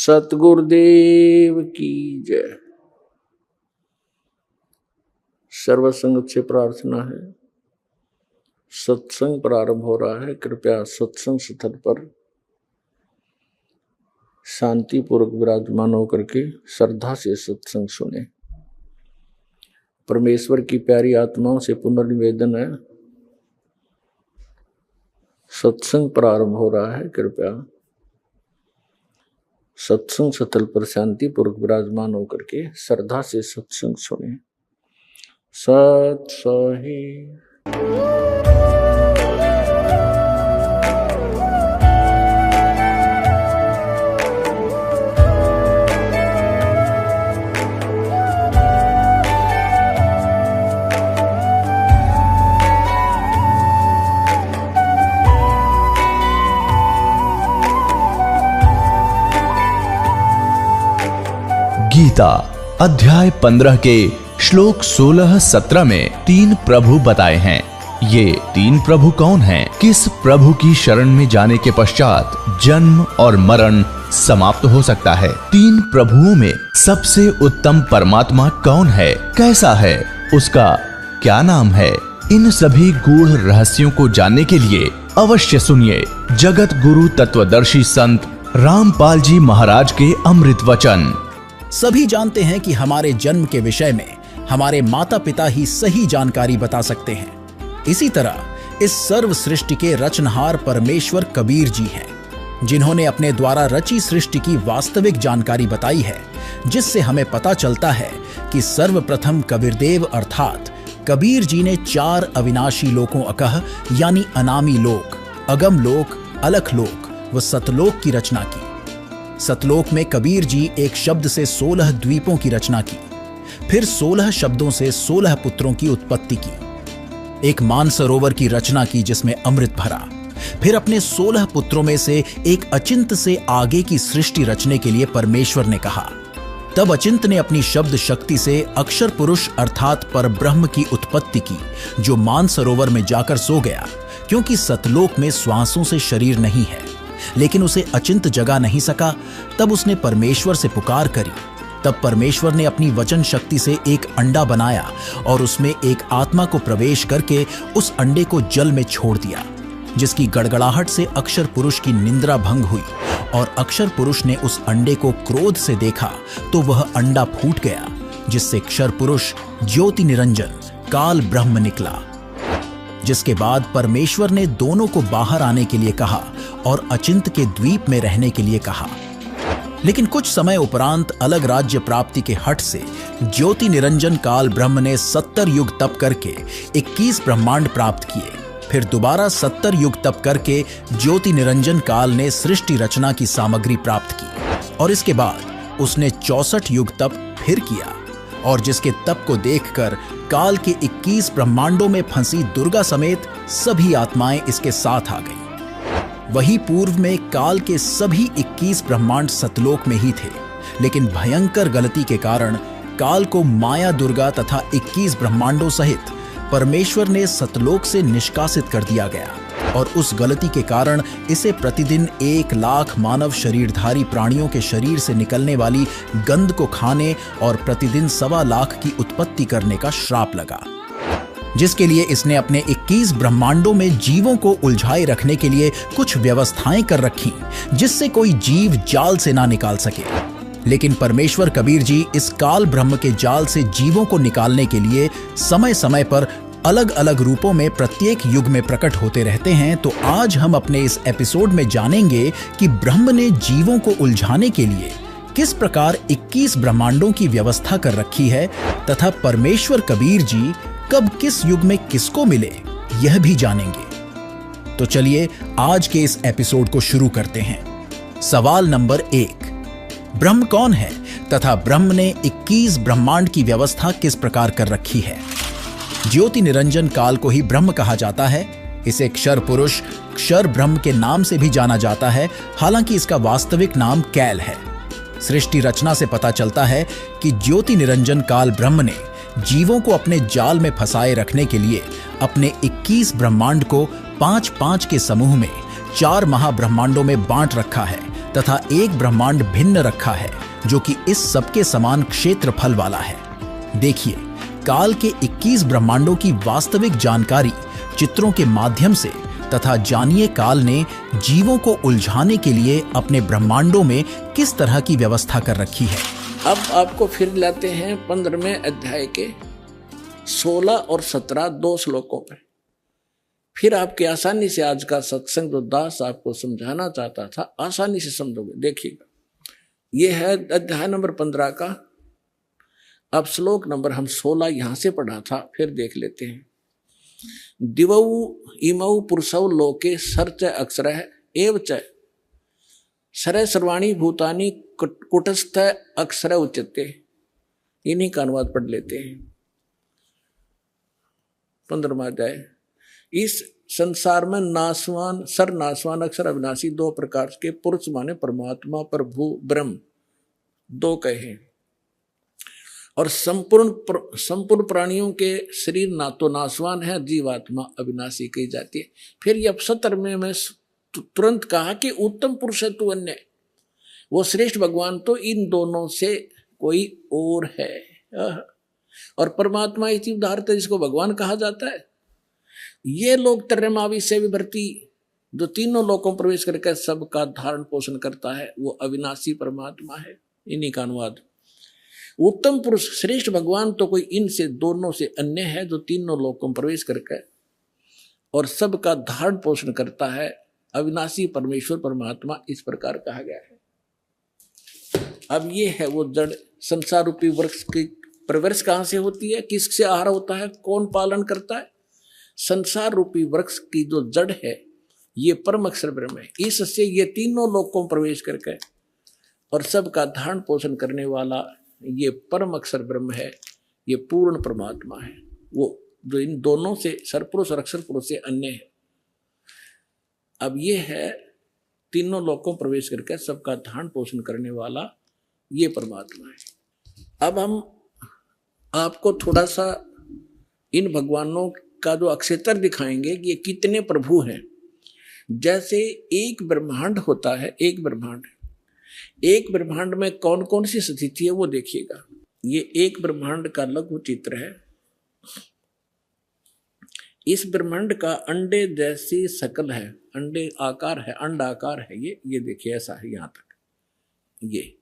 सतगुरुदेव की जय। सर्वसंगत से प्रार्थना है, सत्संग प्रारंभ हो रहा है। कृपया सत्संग स्थल पर शांतिपूर्वक विराजमान होकर के श्रद्धा से सत्संग सुने। परमेश्वर की प्यारी आत्माओं से पुनर्निवेदन है, सत्संग प्रारंभ हो रहा है। कृपया सत्संग स्थल पर शांतिपूर्वक विराजमान होकर के श्रद्धा से सत्संग सुने। सत सही। गीता अध्याय 15 के श्लोक 16-17 में 3 प्रभु बताए हैं। ये 3 प्रभु कौन हैं? किस प्रभु की शरण में जाने के पश्चात जन्म और मरण समाप्त हो सकता है? 3 प्रभुओं में सबसे उत्तम परमात्मा कौन है? कैसा है? उसका क्या नाम है? इन सभी गूढ़ रहस्यों को जानने के लिए अवश्य सुनिए जगत गुरु तत्वदर्शी संत रामपाल जी महाराज के अमृत वचन। सभी जानते हैं कि हमारे जन्म के विषय में हमारे माता पिता ही सही जानकारी बता सकते हैं। इसी तरह इस सर्व सृष्टि के रचनहार परमेश्वर कबीर जी हैं, जिन्होंने अपने द्वारा रची सृष्टि की वास्तविक जानकारी बताई है, जिससे हमें पता चलता है कि सर्वप्रथम कबीरदेव अर्थात कबीर जी ने 4 अविनाशी लोकों अकह यानी अनामी लोक, अगम लोक, अलख लोक व सतलोक की रचना की। सतलोक में कबीर जी एक शब्द से 16 द्वीपों की रचना की, फिर 16 शब्दों से 16 पुत्रों की उत्पत्ति की। एक मानसरोवर की रचना की जिसमें अमृत भरा, फिर अपने 16 पुत्रों में से एक अचिंत से आगे की सृष्टि रचने के लिए परमेश्वर ने कहा। तब अचिंत ने अपनी शब्द शक्ति से अक्षर पुरुष अर्थात परब्रह्म की उत्पत्ति की, जो मानसरोवर में जाकर सो गया, क्योंकि सतलोक में श्वासों से शरीर नहीं है। लेकिन उसे अचिंत जगा नहीं सका, तब उसने परमेश्वर से पुकार करी। तब परमेश्वर ने अपनी वचन शक्ति से एक अंडा बनाया और उसमें एक आत्मा को प्रवेश करके उस अंडे को जल में छोड़ दिया, जिसकी गड़गड़ाहट से अक्षर पुरुष की निंद्रा भंग हुई। और अक्षर पुरुष ने उस अंडे को क्रोध से देखा तो वह अंडा फूट गया, जिससे अक्षर पुरुष ज्योति निरंजन काल ब्रह्म निकला। जिसके बाद परमेश्वर ने दोनों को बाहर आने के लिए कहा और अचिंत के द्वीप में रहने के लिए कहा। लेकिन कुछ समय उपरांत अलग राज्य प्राप्ति के हठ से ज्योति निरंजन काल ब्रह्म ने 70 युग तप करके 21 ब्रह्मांड प्राप्त किए। फिर दोबारा 70 युग तप करके ज्योति निरंजन काल ने सृष्टि रचना की सामग्री प्राप्त की। और इसके बाद उसने 64 युग तप फिर किया, और जिसके तप को देखकर काल के 21 ब्रह्मांडों में फंसी दुर्गा समेत सभी आत्माएं इसके साथ आ गईं। वही पूर्व में काल के सभी 21 ब्रह्मांड सतलोक में ही थे, लेकिन भयंकर गलती के कारण काल को माया दुर्गा तथा 21 ब्रह्मांडों सहित परमेश्वर ने सतलोक से निष्कासित कर दिया गया। और उस गलती के कारण इसे प्रतिदिन 1 लाख मानव शरीरधारी प्राणियों के शरीर से निकलने वाली गंध को खाने और प्रतिदिन 1.25 लाख की उत्पत्ति करने का श्राप लगा, जिसके लिए इसने अपने 21 ब्रह्मांडों में जीवों को उलझाए रखने के लिए कुछ व्यवस्थाएं कर रखी, जिससे कोई जीव जाल से ना निकाल सके। लेकिन परमेश्वर कबीर जी इस काल ब्रह्म के जाल से जीवों को निकालने के लिए समय समय पर अलग अलग रूपों में प्रत्येक युग में प्रकट होते रहते हैं। तो आज हम अपने इस एपिसोड में जानेंगे कि ब्रह्म ने जीवों को उलझाने के लिए किस प्रकार 21 ब्रह्मांडों की व्यवस्था कर रखी है, तथा परमेश्वर कबीर जी कब किस युग में किसको मिले, यह भी जानेंगे। तो चलिए आज के इस एपिसोड को शुरू करते हैं। सवाल नंबर 1, ब्रह्म कौन है तथा ब्रह्म ने 21 ब्रह्मांड की व्यवस्था किस प्रकार कर रखी है? ज्योति निरंजन काल को ही ब्रह्म कहा जाता है। इसे क्षर पुरुष, क्षर ब्रह्म के नाम से भी जाना जाता है, हालांकि इसका वास्तविक नाम कैल है। सृष्टि रचना से पता चलता है कि ज्योति निरंजन काल ब्रह्म ने जीवों को अपने जाल में फंसाए रखने के लिए अपने 21 ब्रह्मांड को 5-5 के समूह में 4 महाब्रह्मांडों में बांट रखा है, तथा एक ब्रह्मांड भिन्न रखा है जो कि इस सबके समान क्षेत्रफल वाला है। देखिए, काल के 21 ब्रह्मांडों की वास्तविक जानकारी चित्रों के माध्यम से तथा जानिए काल ने जीवों को उलझाने के लिए अपने ब्रह्मांडों में किस तरह की व्यवस्था कर रखी है। अब आपको फिर लाते हैं 15वें अध्याय के 16 और 17 दो श्लोकों पर। फिर आपके आसानी से आज का सत्संग जो दास आपको समझाना चाहता था आसानी से समझोगे। देखिएगा, यह है अध्याय नंबर 15 का। अब श्लोक नंबर हम 16 यहां से पढ़ा था, फिर देख लेते हैं। दिवौ इमौ पुरुषौ लोके सर्च अक्षरः एव च सर सर्वाणी भूतानि कुटस्थ अक्षर उच्यते। इन्हीं का अनुवाद पढ़ लेते हैं। 15वां अध्याय। इस संसार में नासवान नासवान अक्षर अविनाशी दो प्रकार के पुरुष माने परमात्मा, प्रभु, ब्रह्म दो कहे। और संपूर्ण प्राणियों के शरीर ना तो नासवान है, जीवात्मा अविनाशी कही जाती है। फिर ये 70 में मैं तुरंत कहा कि उत्तम पुरुष है तू अन्य, वो श्रेष्ठ भगवान तो इन दोनों से कोई और है। और परमात्मा इसी उदाहरत जिसको भगवान कहा जाता है। ये लोग त्रयमावी से विभर्ती जो तीनों लोकों में प्रवेश करके सबका धारण पोषण करता है, वो अविनाशी परमात्मा है। इन्हीं का अनुवाद। उत्तम पुरुष श्रेष्ठ भगवान तो कोई इनसे दोनों से अन्य है जो तीनों लोकों में प्रवेश करके और सबका धारण पोषण करता है, अविनाशी परमेश्वर परमात्मा इस प्रकार कहा गया है। अब ये है वो जड़ संसार रूपी वृक्ष की प्रवर्ष कहां से होती है, किससे आहार होता है, कौन पालन करता है। संसार रूपी वृक्ष की जो जड़ है ये परम अक्षर ब्रह्म है। इससे ये तीनों लोकों में प्रवेश करके और सबका धारण पोषण करने वाला ये परम अक्षर ब्रह्म है, ये पूर्ण परमात्मा है, वो जो इन दोनों से सरपुरुष और अक्षर पुरुष से अन्य है। अब ये है तीनों लोकों में प्रवेश करके सबका धारण पोषण करने वाला ये परमात्मा है। अब हम आपको थोड़ा सा इन भगवानों का जो अक्षेत्र दिखाएंगे कि ये कितने प्रभु हैं। जैसे एक ब्रह्मांड होता है, एक ब्रह्मांड में कौन कौन सी स्थिति है वो देखिएगा। ये एक ब्रह्मांड का लघु चित्र है। इस ब्रह्मांड का अंडे जैसी शकल है, अंडे आकार है, अंड आकार है। ये देखिए ऐसा है यहां तक। ये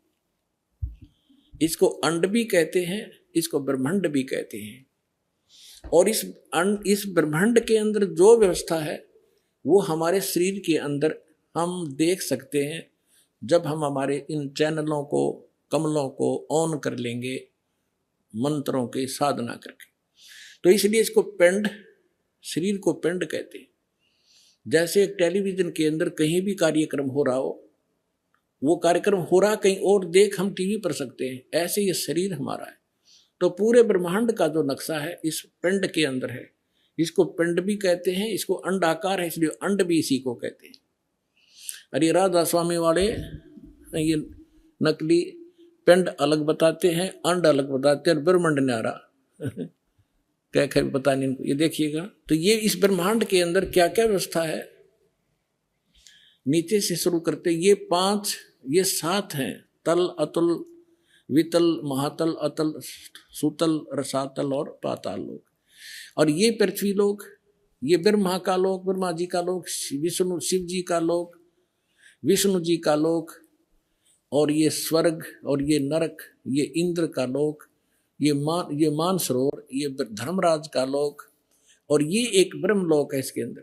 इसको अंड भी कहते हैं, इसको ब्रह्मांड भी कहते हैं। और इस ब्रह्मांड के अंदर जो व्यवस्था है वो हमारे शरीर के अंदर हम देख सकते हैं जब हम हमारे इन चैनलों को, कमलों को ऑन कर लेंगे मंत्रों की साधना करके। तो इसलिए इसको पिंड, शरीर को पिंड कहते हैं। जैसे एक टेलीविजन के अंदर कहीं भी कार्यक्रम हो रहा हो, वो कार्यक्रम हो रहा कहीं और देख हम टीवी पर सकते हैं, ऐसे ये शरीर हमारा है। तो पूरे ब्रह्मांड का जो नक्शा है इस पिंड के अंदर है। इसको पिंड भी कहते हैं, इसको अंड आकार है इसलिए अंड भी इसी को कहते हैं। अरे राधा स्वामी वाले ये नकली पिंड अलग बताते हैं, अंड अलग बताते हैं, और ब्रह्मांड न्यारा क्या क्या पता नहीं इनको। ये देखिएगा, तो ये इस ब्रह्मांड के अंदर क्या क्या व्यवस्था है। नीचे से शुरू करते, ये 5 ये 7 हैं। तल, अतुल, वितल, महातल, अतल, सुतल, रसातल और पाताल लोक। और ये पृथ्वी लोक, ये ब्रह्मा का लोक, ब्रह्मा जी का लोक, विष्णु शिव जी का लोक, विष्णु जी का लोक, और ये स्वर्ग, और ये नरक, ये इंद्र का लोक, ये मानसरोवर, ये धर्मराज का लोक, और ये एक ब्रह्म लोक है इसके अंदर।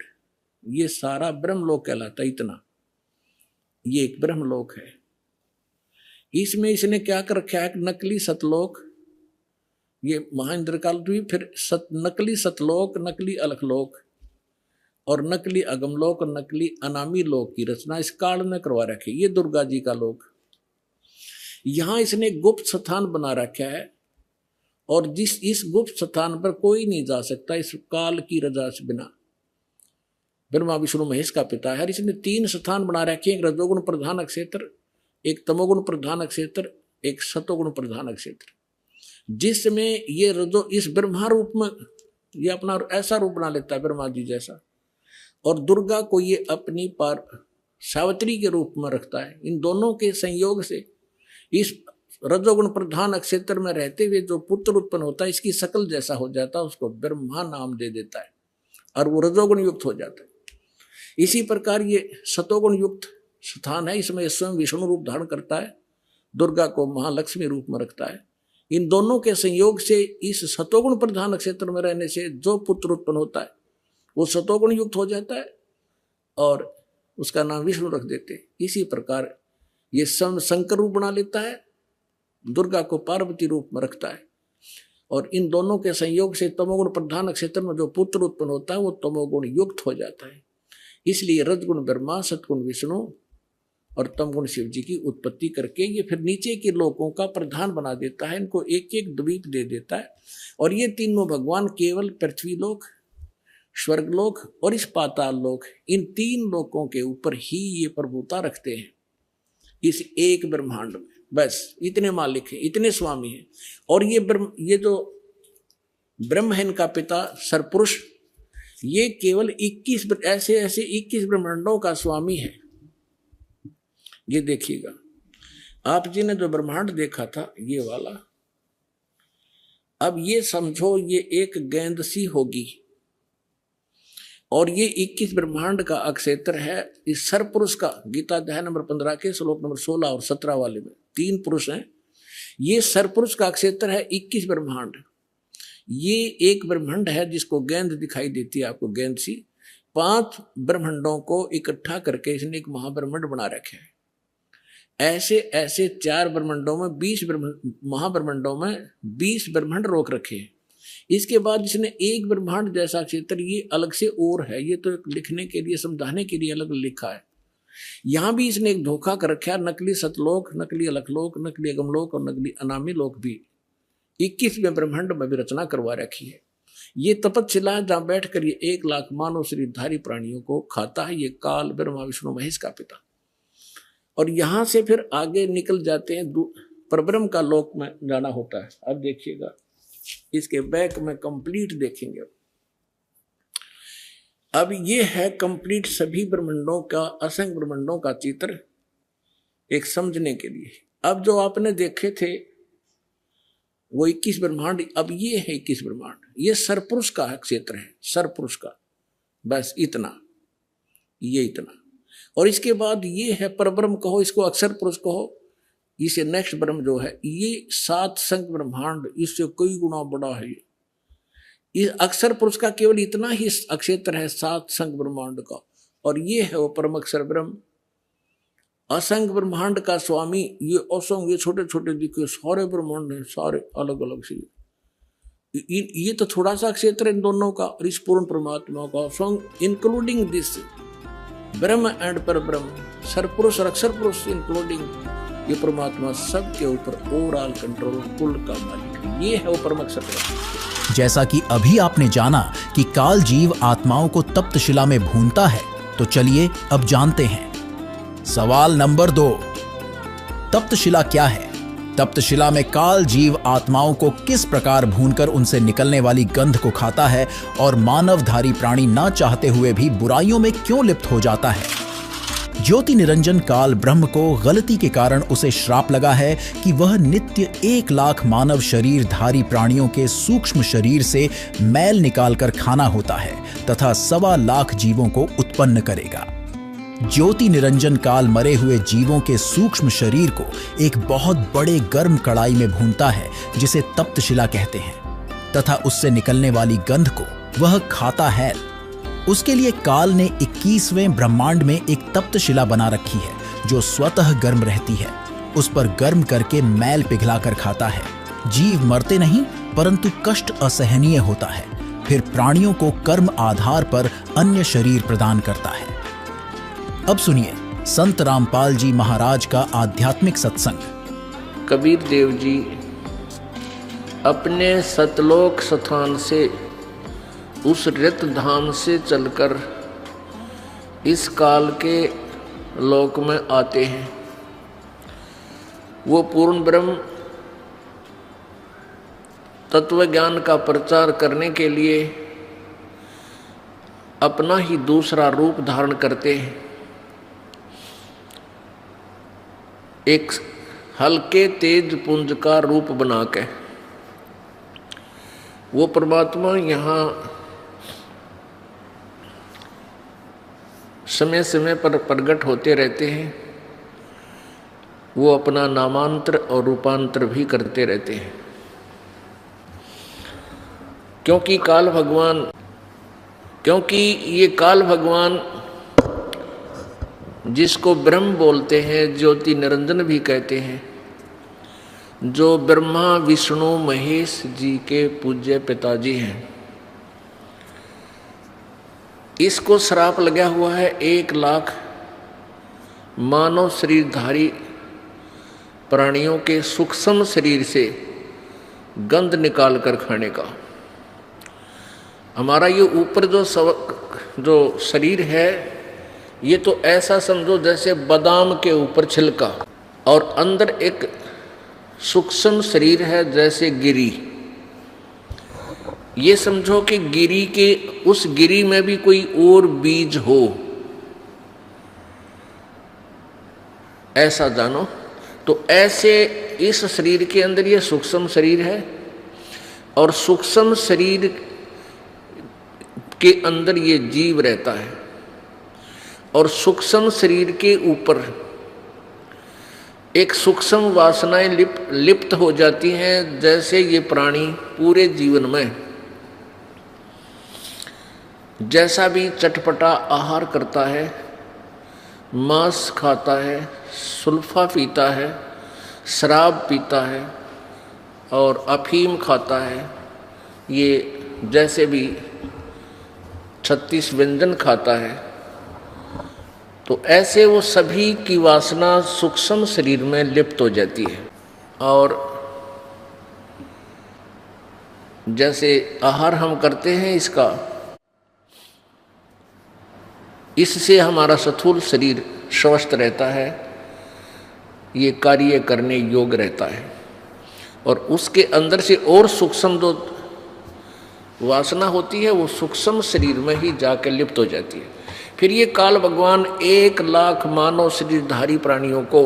ये सारा ब्रह्म लोक कहलाता है। इतना ये एक ब्रह्म लोक है। इसमें इसने क्या कर रखा है, नकली सतलोक, ये महाइंद्र काल द्वीप, फिर नकली सतलोक, नकली अलखलोक और नकली अगमलोक और नकली अनामी लोक की रचना इस काल में करवा रखी। ये दुर्गा जी का लोक। यहां इसने गुप्त स्थान बना रखा है और इस गुप्त स्थान पर कोई नहीं जा सकता इस काल की रजा से बिना। ब्रह्मा विष्णु महेश का पिता है। इसने 3 स्थान बना रखे हैं, एक रजोगुण प्रधान क्षेत्र, एक तमोगुण प्रधान क्षेत्र, एक सतोगुण प्रधान क्षेत्र, जिसमें ये रजो इस ब्रह्मा रूप में ये अपना ऐसा रूप बना लेता है ब्रह्मा जी जैसा, और दुर्गा को ये अपनी सावित्री के रूप में रखता है। इन दोनों के संयोग से इस रजोगुण प्रधान क्षेत्र में रहते हुए जो पुत्र उत्पन्न होता है, इसकी शकल जैसा हो जाता है, उसको ब्रह्मा नाम दे देता है और वो रजोगुण युक्त हो जाता है। इसी प्रकार ये सतोगुण युक्त स्थान है, इसमें स्वयं विष्णु रूप धारण करता है, दुर्गा को महालक्ष्मी रूप में रखता है। इन दोनों के संयोग से इस सतोगुण प्रधान क्षेत्र में रहने से जो पुत्र उत्पन्न होता है वो सतोगुण युक्त हो जाता है और उसका नाम विष्णु रख देते हैं। इसी प्रकार ये शंकर रूप बना लेता है, दुर्गा को पार्वती रूप में रखता है और इन दोनों के संयोग से तमोगुण प्रधान क्षेत्र में जो पुत्र उत्पन्न होता है वो तमोगुण युक्त हो जाता है। इसलिए रजगुण ब्रह्मा, सतगुण विष्णु और तमगुण शिव जी की उत्पत्ति करके ये फिर नीचे के लोकों का प्रधान बना देता है, इनको एक एक द्वीप दे देता है। और ये तीनों भगवान केवल पृथ्वी लोक, स्वर्गलोक और इस पाताल लोक, इन तीन लोकों के ऊपर ही ये प्रभुता रखते हैं इस एक ब्रह्मांड में। बस इतने मालिक हैं, इतने स्वामी हैं। और ये जो ब्रह्म है इनका पिता सरपुरुष, ये केवल 21 ऐसे 21 ब्रह्मांडों का स्वामी है। ये देखिएगा, आप जी ने जो ब्रह्मांड देखा था ये वाला, अब ये समझो ये एक गेंद सी होगी और ये 21 ब्रह्मांड का अक्षेत्र है। इस सरपुरुष का गीता अध्याय नंबर 15 के श्लोक नंबर 16 और 17 वाले में 3 पुरुष हैं। ये सरपुरुष का अक्षेत्र है 21 ब्रह्मांड। ये एक ब्रह्मांड है जिसको गेंद दिखाई देती है आपको, गेंद सी। 5 ब्रह्मांडों को इकट्ठा करके इसने एक महाब्रह्मांड बना रखे है। ऐसे 4 ब्रह्मांडों में 20 महाब्रह्मांडों में 20 ब्रह्मांड रोक रखे हैं। इसके बाद इसने एक ब्रह्मांड जैसा क्षेत्र ये अलग से और है, ये तो लिखने के लिए समझाने के लिए अलग लिखा है। यहां भी इसने एक धोखा कर रखा है, नकली सतलोक, नकली अलखलोक, नकली अगमलोक और नकली अनामी लोक भी 21वें ब्रह्मांड में भी रचना करवा रखी है। ये तपस्शिला है जहां बैठकर ये 1 लाख मानव शरीरधारी प्राणियों को खाता है। ये काल ब्रह्मा विष्णु महेश का पिता। और यहां से फिर आगे निकल जाते हैं, परब्रह्म का लोक में जाना होता है। अब देखिएगा, इसके बैक में कंप्लीट देखेंगे। अब ये है कंप्लीट सभी ब्रह्मांडों का, असंख्य ब्रह्मांडों का चित्र एक समझने के लिए। अब जो आपने देखे थे वो 21 ब्रह्मांड, अब ये है 21 ब्रह्मांड। ये सरपुरुष का क्षेत्र है, सरपुरुष का, बस इतना, ये इतना। और इसके बाद ये है परब्रह्म कहो, इसको अक्षर पुरुष कहो। इसे नेक्स्ट ब्रह्म जो है ये 7 संख्य ब्रह्मांड, इससे कई गुना बड़ा है। ये अक्षर पुरुष का केवल इतना ही अक्षेत्र है 7 संख्य ब्रह्मांड का। और ये है वो परम अक्षर ब्रह्म, असंख्य ब्रह्मांड का स्वामी। ये असंख्य, ये छोटे छोटे दिखे सारे ब्रह्मांड हैं, सारे अलग अलग से। ये तो थोड़ा सा क्षेत्र है इन दोनों का और इस पूर्ण परमात्मा का, असंख्य इंक्लूडिंग दिस ब्रह्म एंड पर ब्रह्म, सरपुरुष और अक्षर पुरुष इंक्लूडिंग ये परमात्मा सबके ऊपर ओवरऑल कंट्रोल, कुल का मालिक। ये है वो परम अक्षर ब्रह्म। जैसा कि अभी आपने जाना कि काल जीव आत्माओं को तप्त शिला में भूनता है, तो चलिए अब जानते हैं। सवाल नंबर 2, तप्त शिला क्या है? तप्त शिला में काल जीव आत्माओं को किस प्रकार भूनकर उनसे निकलने वाली गंध को खाता है और मानवधारी प्राणी ना चाहते हुए भी बुराइयों में क्यों लिप्त हो जाता है? ज्योति निरंजन काल ब्रह्म को गलती के कारण उसे श्राप लगा है कि वह नित्य 1 लाख मानव शरीरधारी प्राणियों के सूक्ष्म शरीर से मैल निकालकर खाना होता है तथा 1.25 लाख जीवों को उत्पन्न करेगा। ज्योति निरंजन काल मरे हुए जीवों के सूक्ष्म शरीर को एक बहुत बड़े गर्म कड़ाई में भूनता है जिसे तप्त शिला कहते हैं, तथा उससे निकलने वाली गंध को वह खाता है। उसके लिए काल ने 21वें ब्रह्मांड में एक तप्त शिला बना रखी है जो स्वतः गर्म रहती है। उस पर गर्म करके मैल पिघलाकर खाता है। जीव मरते नहीं परंतु कष्ट असहनीय होता है। फिर प्राणियों को कर्म आधार पर अन्य शरीर प्रदान करता है। अब सुनिए संत रामपाल जी महाराज का आध्यात्मिक सत्संग। कबीर देव जी अपने सतलोक स्थान से, उस रत धाम से चलकर इस काल के लोक में आते हैं। वो पूर्ण ब्रह्म तत्व ज्ञान का प्रचार करने के लिए अपना ही दूसरा रूप धारण करते हैं। एक हल्के तेज पुंज का रूप बना के वो परमात्मा यहाँ समय समय पर प्रकट होते रहते हैं। वो अपना नामांतर और रूपांतर भी करते रहते हैं, क्योंकि ये काल भगवान जिसको ब्रह्म बोलते हैं, ज्योति निरंजन भी कहते हैं, जो ब्रह्मा विष्णु महेश जी के पूज्य पिताजी हैं, इसको श्राप लगा हुआ है 1 लाख मानव शरीरधारी प्राणियों के सूक्ष्म शरीर से गंध निकाल कर खाने का। हमारा ये ऊपर जो शरीर है, ये तो ऐसा समझो जैसे बादाम के ऊपर छिलका, और अंदर एक सूक्ष्म शरीर है जैसे गिरी। ये समझो कि गिरी के उस गिरी में भी कोई और बीज हो, ऐसा जानो। तो ऐसे इस शरीर के अंदर ये सूक्ष्म शरीर है, और सूक्ष्म शरीर के अंदर ये जीव रहता है, और सूक्ष्म शरीर के ऊपर एक सूक्ष्म वासनाएं लिप्त हो जाती हैं। जैसे ये प्राणी पूरे जीवन में जैसा भी चटपटा आहार करता है, मांस खाता है, सुल्फा पीता है, शराब पीता है और अफीम खाता है, ये जैसे भी 36 व्यंजन खाता है, तो ऐसे वो सभी की वासना सूक्ष्म शरीर में लिप्त हो जाती है। और जैसे आहार हम करते हैं इसका, इससे हमारा स्थूल शरीर स्वस्थ रहता है, ये कार्य करने योग्य रहता है, और उसके अंदर से और सूक्ष्म जो वासना होती है वो सूक्ष्म शरीर में ही जाकर लिप्त हो जाती है। फिर ये काल भगवान 1 लाख मानव शरीरधारी प्राणियों को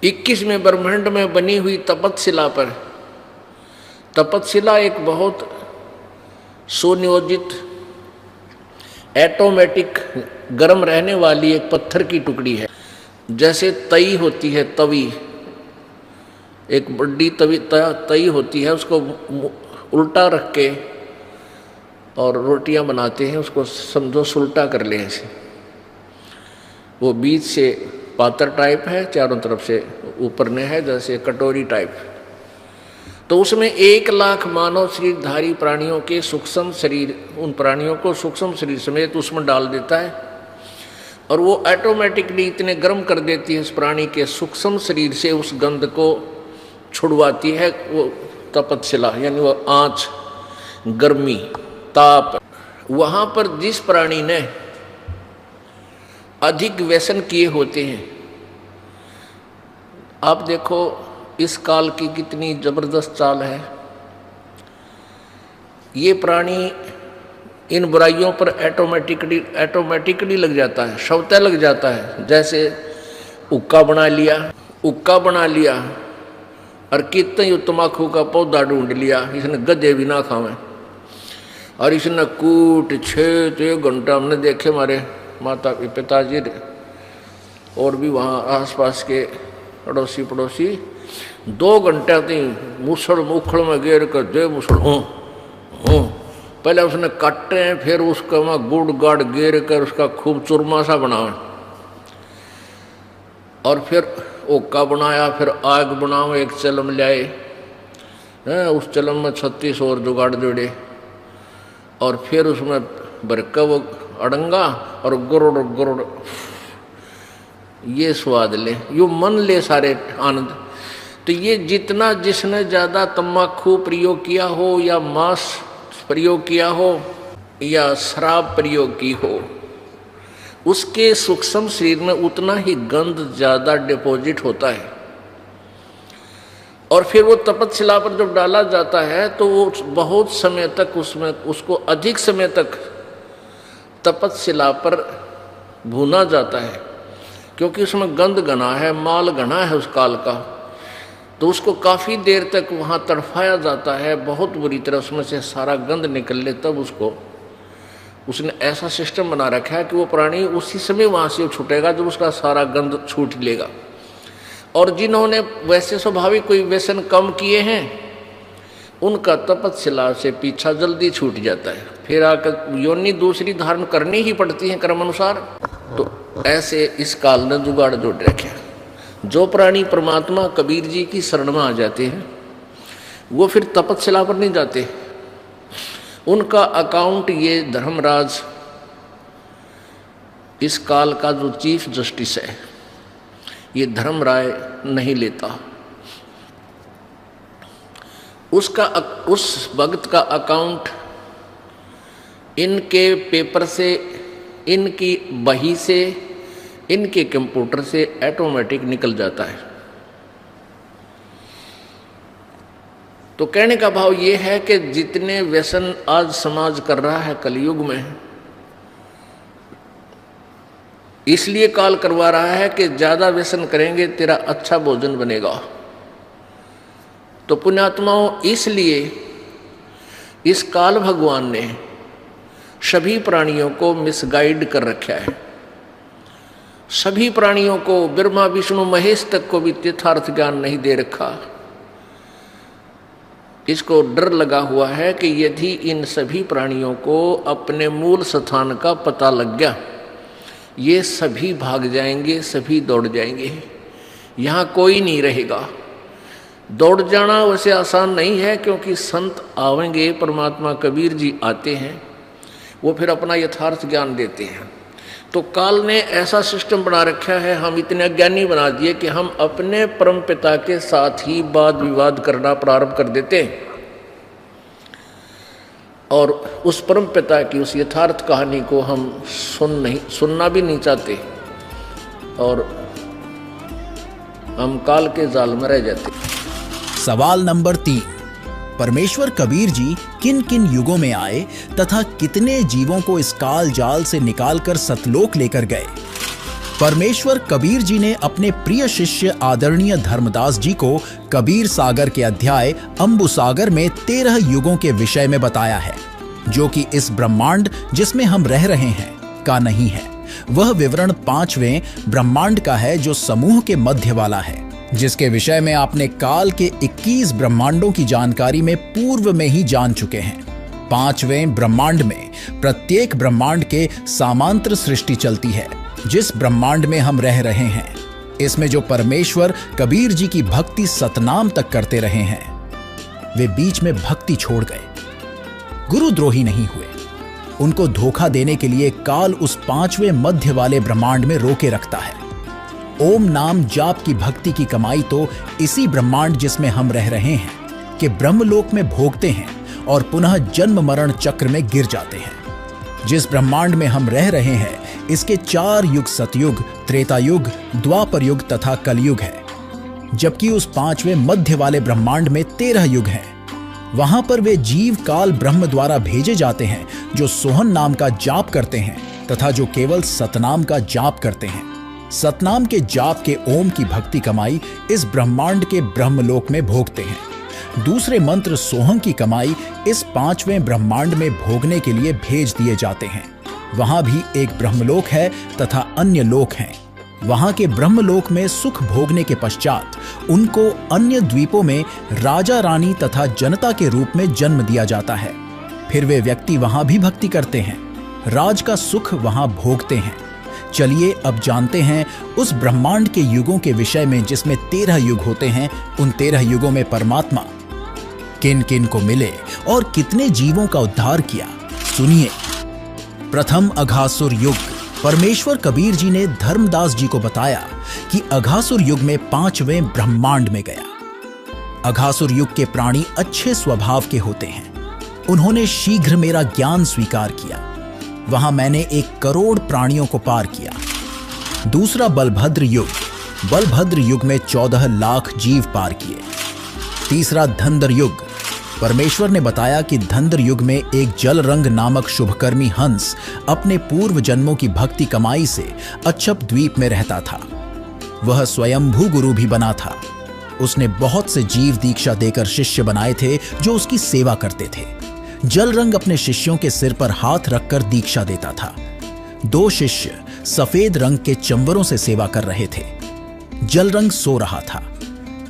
21वें ब्रह्मांड में बनी हुई तपतशिला पर, तपतशिला एक बहुत सुनियोजित ऑटोमेटिक गर्म रहने वाली एक पत्थर की टुकड़ी है। जैसे तई होती है, तवी, एक बड़ी तई होती है, उसको उल्टा रख के और रोटियां बनाते हैं, उसको समझो सुल्टा कर ले ऐसे। वो बीच से पातर टाइप है, चारों तरफ से ऊपर ने है जैसे कटोरी टाइप। तो उसमें 1 लाख मानव शरीरधारी प्राणियों के सूक्ष्म शरीर, उन प्राणियों को सूक्ष्म शरीर समेत उसमें डाल देता है, और वो ऑटोमेटिकली इतने गर्म कर देती है उस प्राणी के सूक्ष्म शरीर से, उस गंध को छुड़वाती है वो तपतशिला, यानी वो आँच, गर्मी, ताप। वहाँ पर जिस प्राणी ने अधिक व्यसन किए होते हैं, आप देखो इस काल की कितनी जबरदस्त चाल है। ये प्राणी इन बुराइयों पर ऑटोमेटिकली लग जाता है, स्वतः लग जाता है। जैसे हुक्का बना लिया और कितने तम्बाकू का पौधा ढूंढ लिया, इसने गधे भी ना खावे, और इसने कूट छेद 1 घंटा। हमने देखे हमारे माता पिताजी और भी वहाँ आसपास के अड़ोसी पड़ोसी 2 घंटे तक मुसड़ मुखड़ में गेर कर दे मुसड़ पहले उसने काटे हैं, फिर उसका वहाँ गुड़ गाड़ गेर कर उसका खूब चूरमा सा बनावे, और फिर ओका बनाया, फिर आग बनाओ, एक चलम लाए, उस चलम में 36 और जुगाड़ जोड़े, और फिर उसमें भरका वो अड़ंगा और गुरुड़ गुरुड़, ये स्वाद ले, यो मन ले सारे आनंद। तो ये जितना जिसने ज़्यादा तम्बाकू प्रयोग किया हो, या मांस प्रयोग किया हो, या शराब प्रयोग की हो, उसके सूक्ष्म शरीर में उतना ही गंध ज़्यादा डिपॉजिट होता है। और फिर वो तपतशिला पर जब डाला जाता है तो वो बहुत समय तक उसमें उसको अधिक समय तक तपतशिला पर भूना जाता है, क्योंकि उसमें गंध घना है, माल घना है उस काल का, तो उसको काफ़ी देर तक वहाँ तड़फाया जाता है, बहुत बुरी तरह उसमें से सारा गंध निकल ले, तब उसको उसने ऐसा सिस्टम बना रखा है कि वो प्राणी उसी समय वहाँ से छूटेगा जब उसका सारा गंध छूट लेगा। और जिन्होंने वैसे स्वाभाविक कोई व्यसन कम किए हैं उनका तपस्या से पीछा जल्दी छूट जाता है, फिर आकर योनि दूसरी धारण करनी ही पड़ती है कर्म अनुसार। तो ऐसे इस काल ने जुगाड़ जोड़ रखे। जो प्राणी परमात्मा कबीर जी की शरण में आ जाते हैं वो फिर तपस्या पर नहीं जाते, उनका अकाउंट ये धर्मराज इस काल का जो चीफ जस्टिस है ये धर्मराय नहीं लेता। उसका उस भक्त का अकाउंट इनके पेपर से, इनकी बही से, इनके कंप्यूटर से ऑटोमेटिक निकल जाता है। तो कहने का भाव ये है कि जितने व्यसन आज समाज कर रहा है कलयुग में, इसलिए काल करवा रहा है कि ज्यादा व्यसन करेंगे तेरा अच्छा भोजन बनेगा। तो पुण्यात्माओं, इसलिए इस काल भगवान ने सभी प्राणियों को मिसगाइड कर रखा है। सभी प्राणियों को, ब्रह्मा विष्णु महेश तक को भी यथार्थ ज्ञान नहीं दे रखा। इसको डर लगा हुआ है कि यदि इन सभी प्राणियों को अपने मूल स्थान का पता लग गया, ये सभी भाग जाएंगे, सभी दौड़ जाएंगे, यहाँ कोई नहीं रहेगा। दौड़ जाना वैसे आसान नहीं है, क्योंकि संत आवेंगे, परमात्मा कबीर जी आते हैं, वो फिर अपना यथार्थ ज्ञान देते हैं। तो काल ने ऐसा सिस्टम बना रखा है, हम इतने अज्ञानी बना दिए कि हम अपने परम पिता के साथ ही वाद विवाद करना प्रारंभ कर देते हैं और उस परम पिता की उस यथार्थ कहानी को हम सुनना भी नहीं चाहते और हम काल के जाल में रह जाते। सवाल नंबर 3, परमेश्वर कबीर जी किन किन युगों में आए तथा कितने जीवों को इस काल जाल से निकालकर सतलोक लेकर गए? परमेश्वर कबीर जी ने अपने प्रिय शिष्य आदरणीय धर्मदास जी को कबीर सागर के अध्याय अंबु सागर में 13 युगों के विषय में बताया है, जो कि इस ब्रह्मांड जिसमें हम रह रहे हैं का नहीं है। वह विवरण 5वें ब्रह्मांड का है, जो समूह के मध्य वाला है, जिसके विषय में आपने काल के 21 ब्रह्मांडों की जानकारी में पूर्व में ही जान चुके हैं। 5वें ब्रह्मांड में प्रत्येक ब्रह्मांड के समांतर सृष्टि चलती है, जिस ब्रह्मांड में हम रह रहे हैं। इसमें जो परमेश्वर कबीर जी की भक्ति सतनाम तक करते रहे हैं, वे बीच में भक्ति छोड़ गए, गुरुद्रोही नहीं हुए। उनको धोखा देने के लिए काल उस 5वें मध्य वाले ब्रह्मांड में रोके रखता है। ओम नाम जाप की भक्ति की कमाई तो इसी ब्रह्मांड जिसमें हम रह रहे हैं के ब्रह्मलोक में भोगते हैं और पुनः जन्म मरण चक्र में गिर जाते हैं। जिस ब्रह्मांड में हम रह रहे हैं इसके 4 युग सतयुग, त्रेता युग, द्वापर युग तथा कलयुग है, जबकि उस 5वें मध्य वाले ब्रह्मांड में 13 युग हैं। वहां पर वे जीव काल ब्रह्म द्वारा भेजे जाते हैं, जो सोहन नाम का जाप करते हैं तथा जो केवल सतनाम का जाप करते हैं। सतनाम के जाप के ओम की भक्ति कमाई इस ब्रह्मांड के ब्रह्मलोक में भोगते हैं। दूसरे मंत्र सोहम की कमाई इस 5वें ब्रह्मांड में भोगने के लिए भेज दिए जाते हैं। वहां भी एक ब्रह्मलोक है तथा अन्य लोक हैं। वहां के ब्रह्मलोक में सुख भोगने के पश्चात उनको अन्य द्वीपों में राजा रानी तथा जनता के रूप में जन्म दिया जाता है। फिर वे व्यक्ति वहां भी भक्ति करते हैं, राज का सुख वहां भोगते हैं। चलिए अब जानते हैं उस ब्रह्मांड के युगों के विषय में, जिसमें 13 युग होते हैं। उन 13 युगों में परमात्मा किन किन को मिले और कितने जीवों का उद्धार किया, सुनिए। प्रथम अघासुर युग। परमेश्वर कबीर जी ने धर्मदास जी को बताया कि अघासुर युग में 5वें ब्रह्मांड में गया। अघासुर युग के प्राणी अच्छे स्वभाव के होते हैं। उन्होंने शीघ्र मेरा ज्ञान स्वीकार किया। वहां मैंने 1 करोड़ प्राणियों को पार किया। दूसरा बलभद्र युग। बलभद्र युग में 14 लाख जीव पार किए। तीसरा धंधर युग। परमेश्वर ने बताया कि धंध्र युग में एक जलरंग नामक शुभकर्मी हंस अपने पूर्व जन्मों की भक्ति कमाई से अच्छप द्वीप में रहता था। वह स्वयंभू गुरु भी बना था। उसने बहुत से जीव दीक्षा देकर शिष्य बनाए थे जो उसकी सेवा करते थे। जलरंग अपने शिष्यों के सिर पर हाथ रखकर दीक्षा देता था। 2 शिष्य सफेद रंग के चंवरों से सेवा कर रहे थे। जलरंग सो रहा था।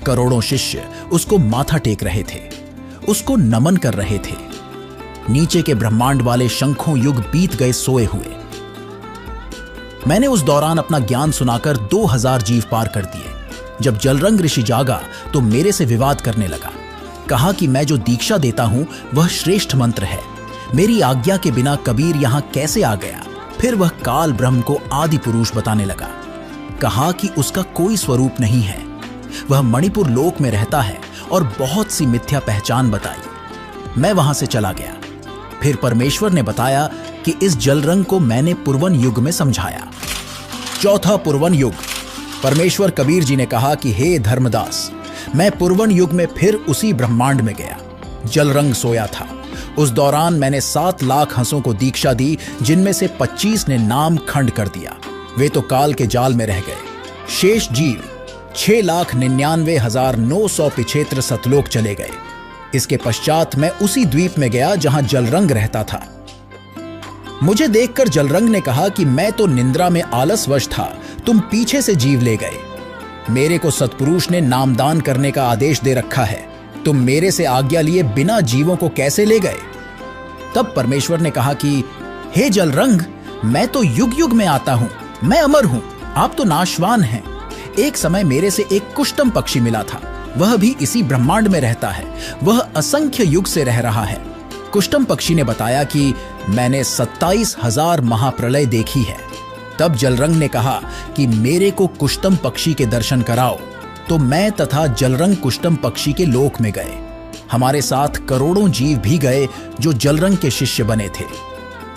करोड़ों शिष्य उसको माथा टेक रहे थे, उसको नमन कर रहे थे। नीचे के ब्रह्मांड वाले शंखों युग बीत गए सोए हुए। मैंने उस दौरान अपना ज्ञान सुनाकर 2000 जीव पार कर दिए। जब जलरंग ऋषि जागा तो मेरे से विवाद करने लगा। कहा कि मैं जो दीक्षा देता हूं वह श्रेष्ठ मंत्र है। मेरी आज्ञा के बिना कबीर यहां कैसे आ गया? फिर वह काल ब्रह्म को आदि पुरुष बताने लगा। कहा कि उसका कोई स्वरूप नहीं है, वह मणिपुर लोक में रहता है और बहुत सी मिथ्या पहचान बताई। मैं वहां से चला गया। फिर परमेश्वर ने बताया कि इस जलरंग को मैंने पुरवन युग में समझाया। चौथा पुरवन युग। परमेश्वर कबीर जी ने कहा कि हे धर्मदास, मैं पुरवन युग में फिर उसी ब्रह्मांड में गया। जलरंग सोया था। उस दौरान मैंने 7 लाख हंसों को दीक्षा दी, जिनमें से 25 ने नाम खंड कर दिया। वे तो काल के जाल में रह गए। शेष जीव 6,99,900 पिछेत्र सतलोक चले गए। इसके पश्चात मैं उसी द्वीप में गया जहां जलरंग रहता था। मुझे देखकर जलरंग ने कहा कि मैं तो निंद्रा में आलसवश था, तुम पीछे से जीव ले गए। मेरे को सत्पुरुष ने नामदान करने का आदेश दे रखा है, तुम मेरे से आज्ञा लिए बिना जीवों को कैसे ले गए? तब परमेश्वर ने कहा कि हे जलरंग, मैं तो युग युग में आता हूं, मैं अमर हूं, आप तो नाशवान हैं। एक समय मेरे से एक कुष्टम पक्षी मिला था, वह भी इसी ब्रह्मांड में रहता है। वह असंख्य युग से रह रहा है। कुष्टम पक्षी ने बताया कि मैंने 27,000 महाप्रलय देखी है। तब जलरंग ने कहा कि मेरे को कुष्टम पक्षी के दर्शन कराओ। तो मैं तथा जलरंग कुष्टम पक्षी के लोक में गए। हमारे साथ करोड़ों जीव भी गए जो जलरंग के शिष्य बने थे।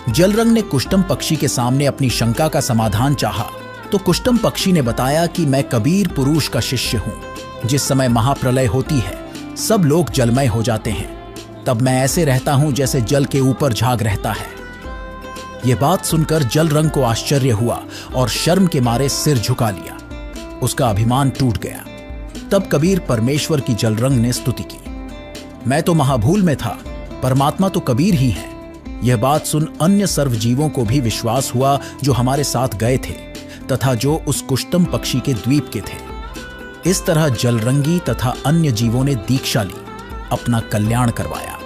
जलरंग ने कुष्टम पक्षी के सामने अपनी शंका का समाधान चाहा तो कुष्टम पक्षी ने बताया कि मैं कबीर पुरुष का शिष्य हूं। जिस समय महाप्रलय होती है सब लोग जलमय हो जाते हैं, तब मैं ऐसे रहता हूं जैसे जल के ऊपर झाग रहता है। यह बात सुनकर जलरंग को आश्चर्य हुआ और शर्म के मारे सिर झुका लिया। उसका अभिमान टूट गया। तब कबीर परमेश्वर की जलरंग ने स्तुति की। मैं तो महाभूल में था, परमात्मा तो कबीर ही है। यह बात सुन अन्य सर्व जीवों को भी विश्वास हुआ जो हमारे साथ गए थे तथा जो उस कुष्टम पक्षी के द्वीप के थे। इस तरह जलरंगी तथा अन्य जीवों ने दीक्षा ली, अपना कल्याण करवाया।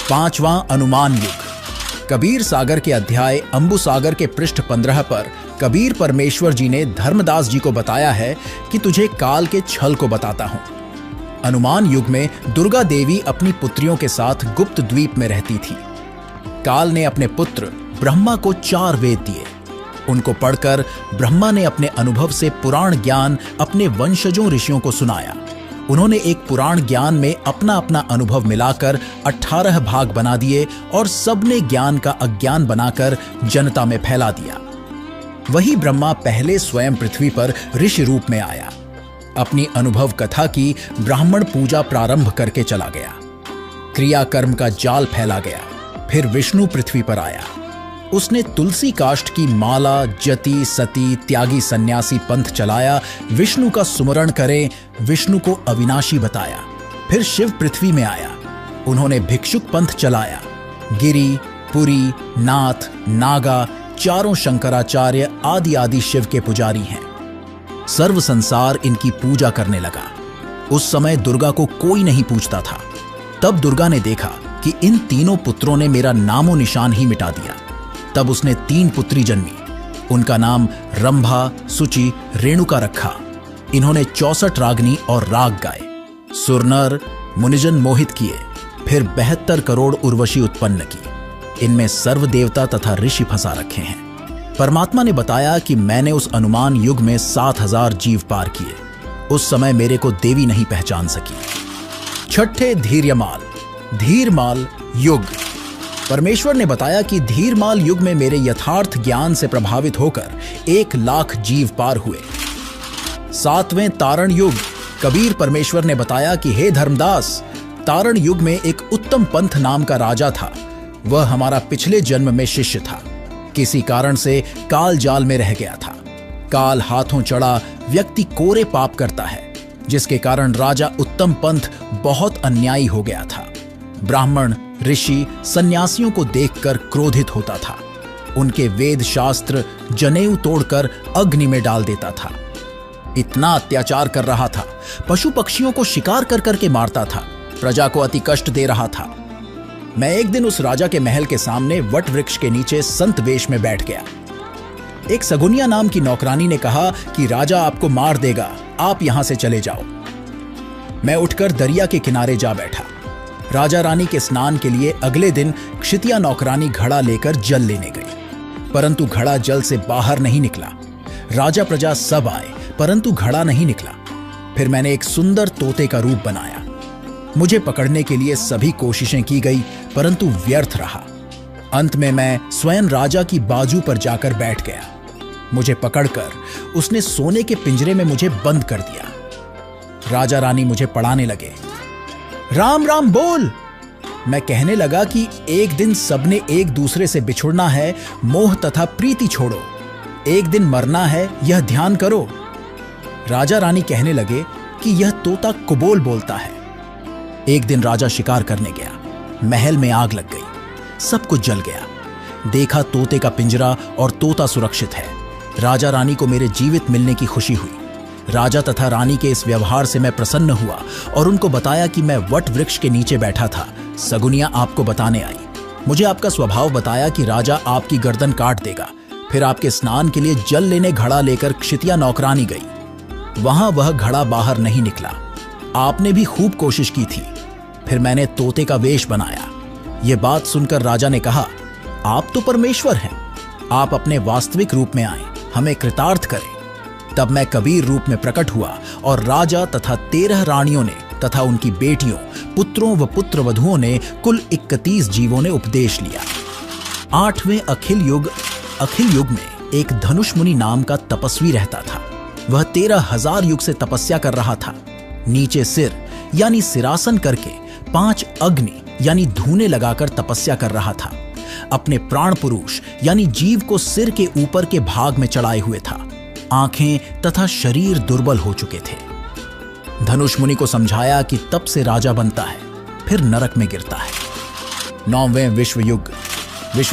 5वां अनुमान युग। कबीर सागर के अध्याय अंबु सागर के पृष्ठ 15 पर कबीर परमेश्वर जी ने धर्मदास जी को बताया है कि तुझे काल के छल को बताता हूं। अनुमान युग में दुर्गा देवी अपनी पुत्रियों के साथ गुप्त द्वीप में रहती थी। काल ने अपने पुत्र ब्रह्मा को 4 वेद दिए। उनको पढ़कर ब्रह्मा ने अपने अनुभव से पुराण ज्ञान अपने वंशजों ऋषियों को सुनाया। उन्होंने एक पुराण ज्ञान में अपना अपना अनुभव मिलाकर 18 भाग बना दिए और सबने ज्ञान का अज्ञान बनाकर जनता में फैला दिया। वही ब्रह्मा पहले स्वयं पृथ्वी पर ऋषि रूप में आया। अपनी अनुभव कथा की ब्राह्मण पूजा प्रारंभ करके चला गया। क्रियाकर्म का जाल फैला गया। फिर विष्णु पृथ्वी पर आया। उसने तुलसी काष्ठ की माला, जति, सती, त्यागी सन्यासी पंथ चलाया। विष्णु का सुमरण करें, विष्णु को अविनाशी बताया। फिर शिव पृथ्वी में आया। उन्होंने भिक्षुक पंथ चलाया। गिरि, पुरी, नाथ, नागा, चारों शंकराचार्य आदि आदि शिव के पुजारी हैं। सर्व संसार इनकी पूजा करने लगा। उस समय दुर्गा को कोई नहीं पूछता था। तब दुर्गा ने देखा कि इन तीनों पुत्रों ने मेरा नामो निशान ही मिटा दिया। तब उसने 3 पुत्री जन्मी। उनका नाम रंभा, सुचि, रेणुका रखा। इन्होंने 64 रागनी और राग गाए। सुरनर मुनिजन मोहित किए। फिर 72 करोड़ उर्वशी उत्पन्न की। इनमें सर्व देवता तथा ऋषि फंसा रखे हैं। परमात्मा ने बताया कि मैंने उस अनुमान युग में 7000 जीव पार किए। उस समय मेरे को देवी नहीं पहचान सकी। 6ठे धीर्यमाल धीरमाल युग। परमेश्वर ने बताया कि धीरमाल युग में मेरे यथार्थ ज्ञान से प्रभावित होकर 1 लाख जीव पार हुए। 7वें तारण युग। कबीर परमेश्वर ने बताया कि हे धर्मदास, तारण युग में एक उत्तम पंथ नाम का राजा था। वह हमारा पिछले जन्म में शिष्य था। किसी कारण से काल जाल में रह गया था। काल हाथों चढ़ा व्यक्ति कोरे पाप करता है, जिसके कारण राजा उत्तम पंथ बहुत अन्यायी हो गया था। ब्राह्मण, ऋषि, सन्यासियों को देखकर क्रोधित होता था। उनके वेद शास्त्र जनेऊ तोड़कर अग्नि में डाल देता था। इतना अत्याचार कर रहा था, पशु पक्षियों को शिकार कर करके मारता था, प्रजा को अति कष्ट दे रहा था। मैं एक दिन उस राजा के महल के सामने वट वृक्ष के नीचे संत वेश में बैठ गया। एक सगुनिया नाम की नौकरानी ने कहा कि राजा आपको मार देगा, आप यहां से चले जाओ। मैं उठकर दरिया के किनारे जा बैठा। राजा रानी के स्नान के लिए अगले दिन क्षितिया नौकरानी घड़ा लेकर जल लेने गई, परंतु घड़ा जल से बाहर नहीं निकला। राजा प्रजा सब आए, परंतु घड़ा नहीं निकला। फिर मैंने एक सुंदर तोते का रूप बनाया। मुझे पकड़ने के लिए सभी कोशिशें की गई, परंतु व्यर्थ रहा। अंत में मैं स्वयं राजा की बाजू पर जाकर बैठ गया। मुझे पकड़कर उसने सोने के पिंजरे में मुझे बंद कर दिया। राजा रानी मुझे पढ़ाने लगे। राम राम बोल। मैं कहने लगा कि एक दिन सबने एक दूसरे से बिछुड़ना है, मोह तथा प्रीति छोड़ो। एक दिन मरना है, यह ध्यान करो। राजा रानी कहने लगे कि यह तोता कुबोल बोलता है। एक दिन राजा शिकार करने गया। महल में आग लग गई, सब कुछ जल गया। देखा तोते का पिंजरा और तोता सुरक्षित है। राजा रानी को मेरे जीवित मिलने की खुशी हुई। राजा तथा रानी के इस व्यवहार से मैं प्रसन्न हुआ और उनको बताया कि मैं वट वृक्ष के नीचे बैठा था। सगुनिया आपको बताने आई। मुझे आपका स्वभाव बताया कि राजा आपकी गर्दन काट देगा। फिर आपके स्नान के लिए जल लेने घड़ा लेकर क्षितिया नौकरानी गई। वहां वह घड़ा बाहर नहीं निकला। आपने भी खूब कोशिश की थी। फिर मैंने तोते का वेश बनाया। यह बात सुनकर राजा ने कहा, आप तो परमेश्वर हैं, आप अपने वास्तविक रूप में आए, हमें कृतार्थ करें। तब मैं कबीर रूप में प्रकट हुआ और राजा तथा 13 रानियों ने तथा उनकी बेटियों, पुत्रों व पुत्र वधुओं ने, कुल 31 जीवों ने उपदेश लिया। 8वें अखिल युग में एक धनुष मुनि नाम का तपस्वी रहता था। वह 13,000 युग से तपस्या कर रहा था। नीचे सिर यानी सिरासन करके 5 अग्नि यानी धूने लगाकर तपस्या कर रहा था। अपने प्राण पुरुष यानी जीव को सिर के ऊपर के भाग में चढ़ाए हुए था। आंखें तथा शरीर दुर्बल हो चुके थे। धनुष मुनि को समझाया कि तप से राजा बनता है, फिर नरक में गिरता है। 9वें विश्व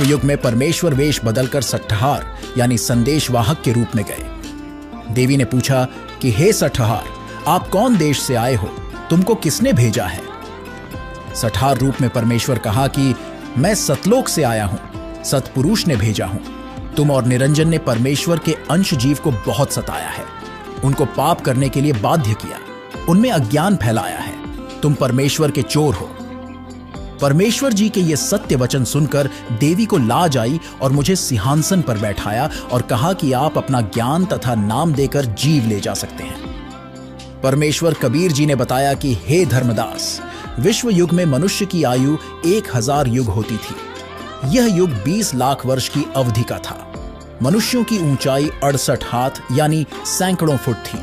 युग में परमेश्वर वेश बदलकर सट्टहार यानी संदेशवाहक के रूप में गए। देवी ने पूछा कि हे सट्टहार, आप कौन देश से आए हो, तुमको किसने भेजा है? सट्टहार रूप में परमेश्वर कहा कि मैं सतलोक से आया हूं, सतपुरुष ने भेजा हूं। तुम और निरंजन ने परमेश्वर के अंश जीव को बहुत सताया है, उनको पाप करने के लिए बाध्य किया, उनमें अज्ञान फैलाया है। तुम परमेश्वर के चोर हो। परमेश्वर जी के ये सत्य वचन सुनकर देवी को लाज आई और मुझे सिंहासन पर बैठाया और कहा कि आप अपना ज्ञान तथा नाम देकर जीव ले जा सकते हैं। परमेश्वर कबीर जी ने बताया कि हे धर्मदास, विश्व युग में मनुष्य की आयु 1000 युग होती थी। यह युग 20 लाख वर्ष की अवधि का था। मनुष्यों की ऊंचाई 68 हाथ यानी सैकड़ों फुट थी।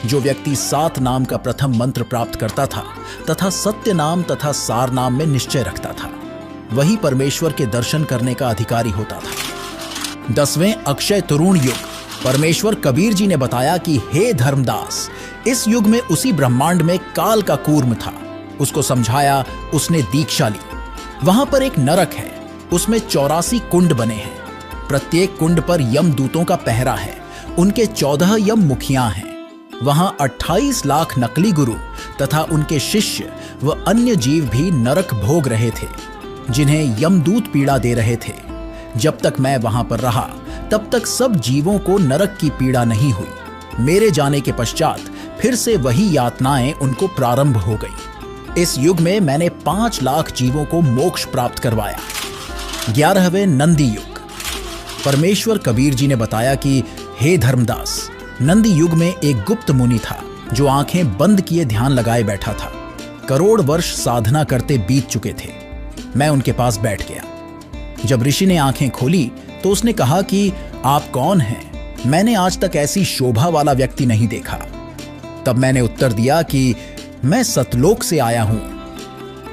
जो व्यक्ति 7 नाम का प्रथम मंत्र प्राप्त करता था तथा सत्य नाम तथा सार नाम में निश्चय रखता था, वही परमेश्वर के दर्शन करने का अधिकारी होता था। 10वें अक्षय तरुण युग। परमेश्वर कबीर जी ने बताया कि हे धर्मदास, इस युग में उसी ब्रह्मांड में काल का कूर्म था। उसको समझाया, उसने दीक्षा ली। वहां पर एक नरक है, उसमें 84 कुंड बने हैं। प्रत्येक कुंड पर यमदूतों का पहरा है। उनके 14 यम मुखियां हैं। वहां 28 लाख नकली गुरु तथा उनके शिष्य व अन्य जीव भी नरक भोग रहे थे, जिन्हें यमदूत पीड़ा दे रहे थे। जब तक मैं वहां पर रहा, तब तक सब जीवों को नरक की पीड़ा नहीं हुई। मेरे जाने के पश्चात फिर से वही यातनाएं उनको प्रारंभ हो गई। इस युग में मैंने 5 लाख जीवों को मोक्ष प्राप्त करवाया। 11वें नंदी युग। परमेश्वर कबीर जी ने बताया कि हे धर्मदास, नंदी युग में एक गुप्त मुनि था जो आंखें बंद किए ध्यान लगाए बैठा था। करोड़ वर्ष साधना करते बीत चुके थे। मैं उनके पास बैठ गया। जब ऋषि ने आंखें खोली तो उसने कहा कि आप कौन हैं? मैंने आज तक ऐसी शोभा वाला व्यक्ति नहीं देखा। तब मैंने उत्तर दिया कि मैं सतलोक से आया हूं।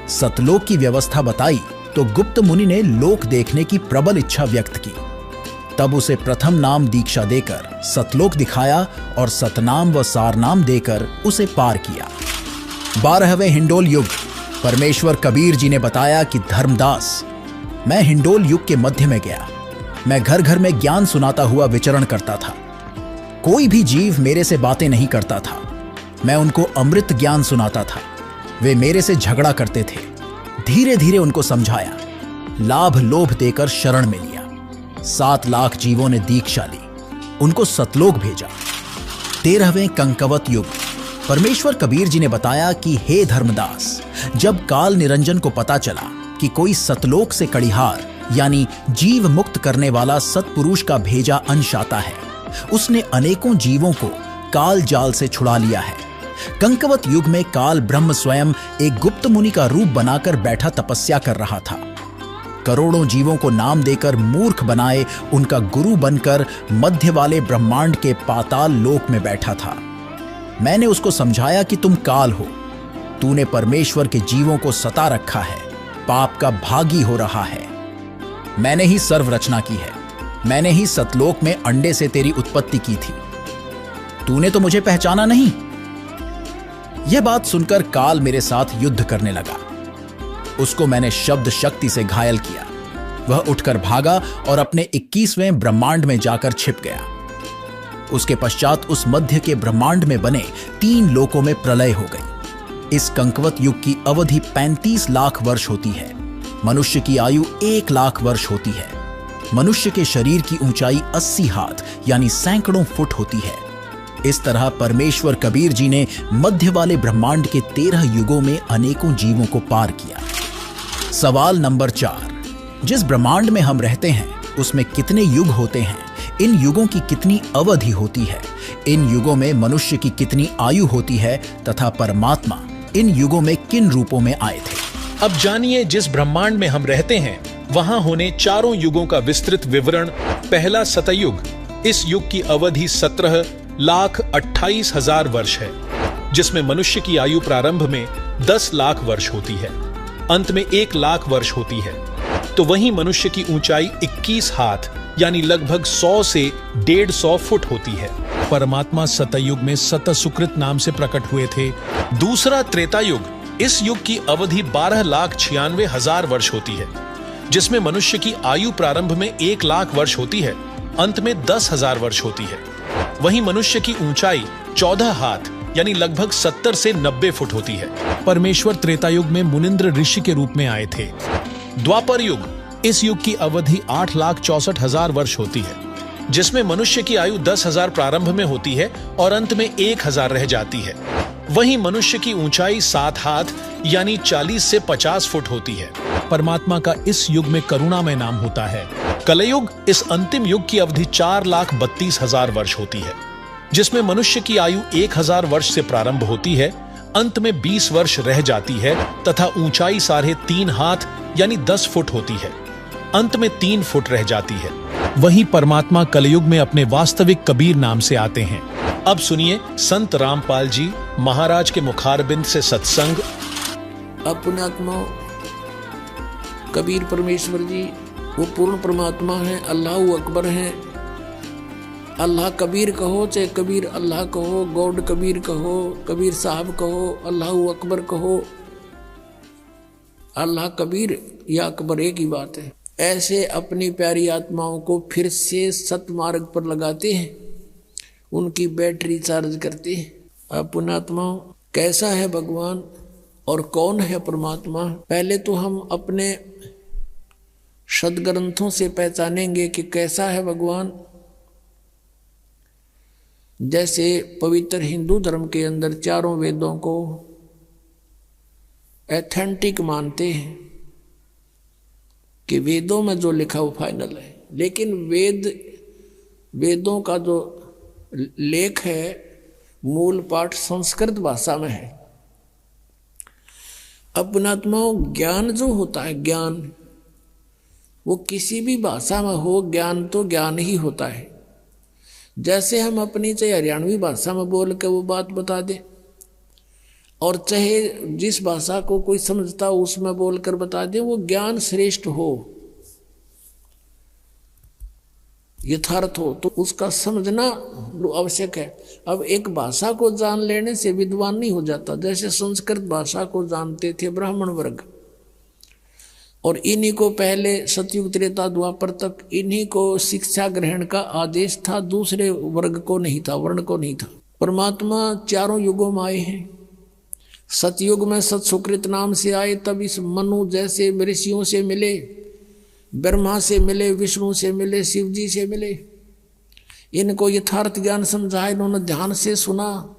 सतलोक की व्यवस्था बताई तो गुप्त मुनि ने लोक देखने की प्रबल इच्छा व्यक्त की। तब उसे प्रथम नाम दीक्षा देकर सतलोक दिखाया और सतनाम व सारनाम देकर उसे पार किया। 12वें हिंडोल युग। परमेश्वर कबीर जी ने बताया कि धर्मदास, मैं हिंडोल युग के मध्य में गया। मैं घर घर में ज्ञान सुनाता हुआ विचरण करता था। कोई भी जीव मेरे से बातें नहीं करता था। मैं उनको अमृत ज्ञान सुनाता था। वे मेरे से झगड़ा करते थे। धीरे धीरे उनको समझाया, लाभ लोभ देकर शरण में लिया। 7 लाख जीवों ने दीक्षा ली, उनको सतलोक भेजा। 13वें कंकवत युग। परमेश्वर कबीर जी ने बताया कि हे धर्मदास, जब काल निरंजन को पता चला कि कोई सतलोक से कड़िहार यानी जीव मुक्त करने वाला सतपुरुष का भेजा अंश आता है, उसने अनेकों जीवों को काल जाल से छुड़ा लिया है। कंकवत युग में काल ब्रह्म स्वयं एक गुप्त मुनि का रूप बनाकर बैठा तपस्या कर रहा था। करोड़ों जीवों को नाम देकर मूर्ख बनाए उनका गुरु बनकर मध्य वाले ब्रह्मांड के पाताल लोक में बैठा था। मैंने उसको समझाया कि तुम काल हो, तूने परमेश्वर के जीवों को सता रखा है, पाप का भागी हो रहा है। मैंने ही सर्व रचना की है, मैंने ही सतलोक में अंडे से तेरी उत्पत्ति की थी, तूने तो मुझे पहचाना नहीं। यह बात सुनकर काल मेरे साथ युद्ध करने लगा। उसको मैंने शब्द शक्ति से घायल किया। वह उठकर भागा और अपने 21वें ब्रह्मांड में जाकर छिप गया। उसके पश्चात उस मध्य के ब्रह्मांड में बने 3 लोकों में प्रलय हो गई। इस कंकवत युग की अवधि 35 लाख वर्ष होती है। मनुष्य की आयु 1 लाख वर्ष होती है। मनुष्य के शरीर की ऊंचाई 80 हाथ यानी सैकड़ों फुट होती है। इस तरह परमेश्वर कबीर जी ने मध्य वाले ब्रह्मांड के 13 युगों में अनेकों जीवों को पार किया। सवाल नंबर 4, जिस ब्रह्मांड में हम रहते हैं उसमें कितने युग होते हैं? इन युगों की कितनी अवधि होती है? इन युगों में मनुष्य की कितनी आयु होती है तथा परमात्मा इन युगों में किन रूपों में आए थे? अब जानिए जिस ब्रह्मांड में हम रहते हैं वहां होने चारों युगों का विस्तृत विवरण। पहला सतयुग। इस युग की अवधि 17,28,000 वर्ष है, जिसमें मनुष्य की आयु प्रारंभ में 10 लाख वर्ष होती है, अंत में 1 लाख वर्ष होती है। तो वहीं मनुष्य की ऊंचाई 21 हाथ यानी लगभग 100 से 150 फुट होती है। परमात्मा सतयुग में सतसुकृत नाम से प्रकट हुए थे। दूसरा त्रेता युग। इस युग की अवधि 12,96,000 वर्ष होती है, जिसमें मनुष्य की आयु प्रारंभ में 1 लाख वर्ष होती है, अंत में 10,000 वर्ष होती है। वहीं मनुष्य की ऊंचाई 14 हाथ यानी लगभग 70 से 90 फुट होती है। परमेश्वर त्रेता युग में मुनिंद्र ऋषि के रूप में आए थे। द्वापर युग। इस युग की अवधि 8,64,000 वर्ष होती है, जिसमें मनुष्य की आयु 10,000 प्रारंभ में होती है और अंत में 1,000 रह जाती है। वहीं मनुष्य की ऊंचाई 7 हाथ यानी 40 से 50 फुट होती है। परमात्मा का इस युग में करुणामय नाम होता है। कलयुग। इस अंतिम युग की अवधि 4,32,000 वर्ष होती है, जिसमें मनुष्य की आयु 1,000 वर्ष से प्रारंभ होती है, अंत में 20 वर्ष रह जाती है तथा ऊंचाई 3.5 हाथ यानी 10 फुट होती है, अंत में 3 फुट रह जाती है। वहीं परमात्मा कलयुग में अपने वास्तविक कबीर नाम से आते हैं। अब सुनिए संत रामपाल जी महाराज के मुखारबिंद से सत्संग। अपनात्मा कबीर परमेश्वर जी वो पूर्ण परमात्मा है, अल्लाह अकबर है। अल्लाह कबीर कहो चाहे कबीर अल्लाह कहो, गॉड कबीर कहो, कबीर साहब कहो, अल्लाह अकबर कहो, अल्लाह कबीर या अकबर एक ही बात है। ऐसे अपनी प्यारी आत्माओं को फिर से सतमार्ग पर लगाते हैं, उनकी बैटरी चार्ज करते हैं। अपनात्माओं कैसा है भगवान और कौन है परमात्मा? पहले तो हम अपने सदग्रंथों से पहचानेंगे कि कैसा है भगवान। जैसे पवित्र हिंदू धर्म के अंदर चारों वेदों को एथेंटिक मानते हैं कि वेदों में जो लिखा वो फाइनल है, लेकिन वेदों का जो लेख है मूल पाठ संस्कृत भाषा में है। अपनात्माओं ज्ञान जो होता है, ज्ञान वो किसी भी भाषा में हो, ज्ञान तो ज्ञान ही होता है। जैसे हम अपनी चाहे हरियाणवी भाषा में बोल के वो बात बता दें और चाहे जिस भाषा को कोई समझता हो उसमें बोलकर बता दे, वो ज्ञान श्रेष्ठ हो, यथार्थ हो, तो उसका समझना आवश्यक है। अब एक भाषा को जान लेने से विद्वान नहीं हो जाता। जैसे संस्कृत भाषा को जानते थे ब्राह्मण वर्ग, और इन्हीं को पहले सतयुग त्रेता द्वापर तक इन्हीं को शिक्षा ग्रहण का आदेश था, दूसरे वर्ग को नहीं था, वर्ण को नहीं था। परमात्मा चारों युगों में आए हैं। सतयुग में सत सुकृत नाम से आए, तब इस मनु जैसे ऋषियों से मिले, ब्रह्मा से मिले, विष्णु से मिले, शिव जी से मिले। इनको यथार्थ ज्ञान समझाया, इन्होंने ध्यान से सुना,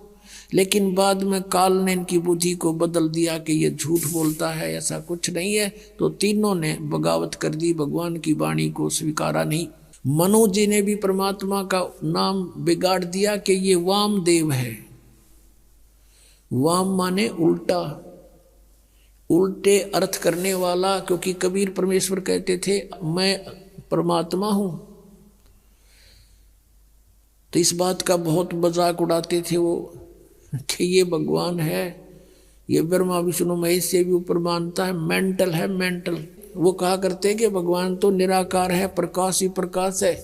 लेकिन बाद में काल ने इनकी बुद्धि को बदल दिया कि ये झूठ बोलता है, ऐसा कुछ नहीं है। तो तीनों ने बगावत कर दी, भगवान की वाणी को स्वीकारा नहीं। मनु जी ने भी परमात्मा का नाम बिगाड़ दिया कि ये वामदेव है। वाम माने उल्टा, उल्टे अर्थ करने वाला, क्योंकि कबीर परमेश्वर कहते थे मैं परमात्मा हूं, तो इस बात का बहुत मजाक उड़ाते थे वो कि ये भगवान है, ये ब्रह्मा विष्णु महेश से भी ऊपर मानता है, मेंटल है, मेंटल। वो कहा करते हैं कि भगवान तो निराकार है, प्रकाश ही प्रकाश है।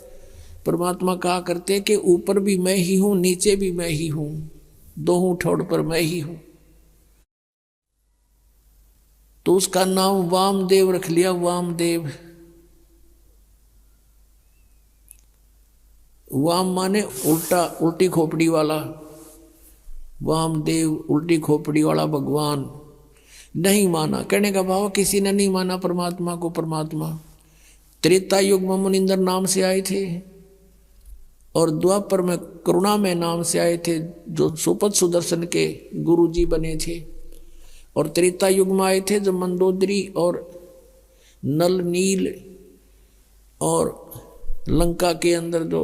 परमात्मा कहा करते हैं कि ऊपर भी मैं ही हूं, नीचे भी मैं ही हूं, दोनों ठोड़ पर मैं ही हूं। तो उसका नाम वामदेव रख लिया, वामदेव। वाम माने उल्टा, उल्टी खोपड़ी वाला। वामदेव उल्टी खोपड़ी वाला भगवान। नहीं माना, कहने का भाव किसी ने नहीं माना परमात्मा को परमात्मा। त्रेता युग में मुनिंदर नाम से आए थे, और द्वापर में करुणा में नाम से आए थे, जो सुपथ सुदर्शन के गुरुजी बने थे। और त्रेता युग में आए थे जब मंदोदरी और नल नील और लंका के अंदर जो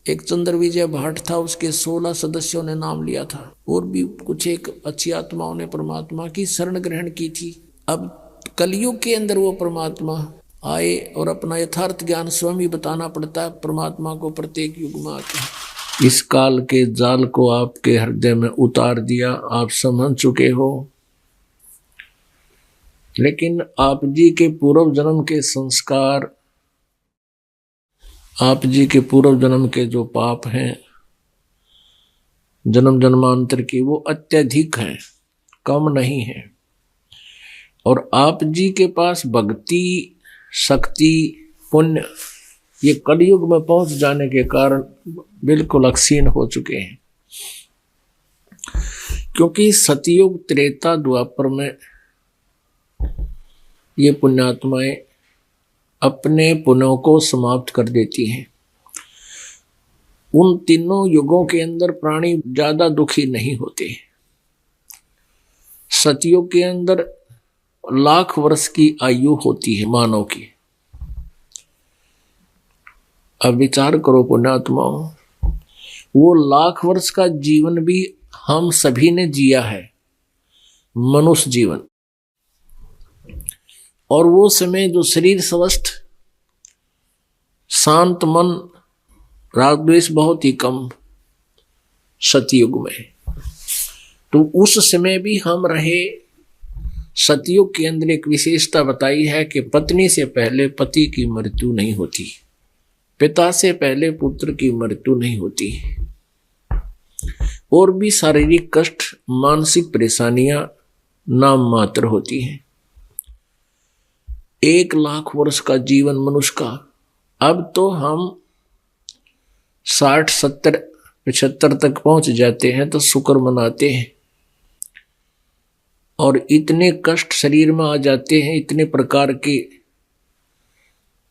एक चंद्र विजय भाट था, उसके 16 सदस्यों ने नाम लिया था, और भी कुछ एक अच्छी आत्माओं ने परमात्मा की शरण ग्रहण की थी। अब कलयुग के अंदर वो परमात्मा आए और अपना यथार्थ ज्ञान स्वयं ही बताना पड़ता है परमात्मा को प्रत्येक युग में आके। इस काल के जाल को आपके हृदय में उतार दिया, आप समझ चुके हो। लेकिन आप जी के पूर्व जन्म के संस्कार, आप जी के पूर्व जन्म के जो पाप हैं, जन्म जन्मांतर की, वो अत्यधिक हैं, कम नहीं है। और आप जी के पास भक्ति, शक्ति, पुण्य, ये कलयुग में पहुंच जाने के कारण बिल्कुल अक्षीण हो चुके हैं। क्योंकि सतयुग त्रेता द्वापर में ये पुण्यात्माएं अपने पुण्यों को समाप्त कर देती हैं। उन तीनों युगों के अंदर प्राणी ज्यादा दुखी नहीं होते। सतयुग के अंदर लाख वर्ष की आयु होती है मानव की। अब विचार करो पुण्यात्माओं, वो लाख वर्ष का जीवन भी हम सभी ने जिया है, मनुष्य जीवन। और वो समय जो शरीर स्वस्थ, शांत मन, राग द्वेष बहुत ही कम सतयुग में, तो उस समय भी हम रहे। सतयुग के अंदर एक विशेषता बताई है कि पत्नी से पहले पति की मृत्यु नहीं होती, पिता से पहले पुत्र की मृत्यु नहीं होती, और भी शारीरिक कष्ट, मानसिक परेशानियां नाम मात्र होती हैं। 1 लाख वर्ष का जीवन मनुष्य का, अब तो हम 60, 70, 75 तक पहुंच जाते हैं तो शुक्र मनाते हैं। और इतने कष्ट शरीर में आ जाते हैं, इतने प्रकार की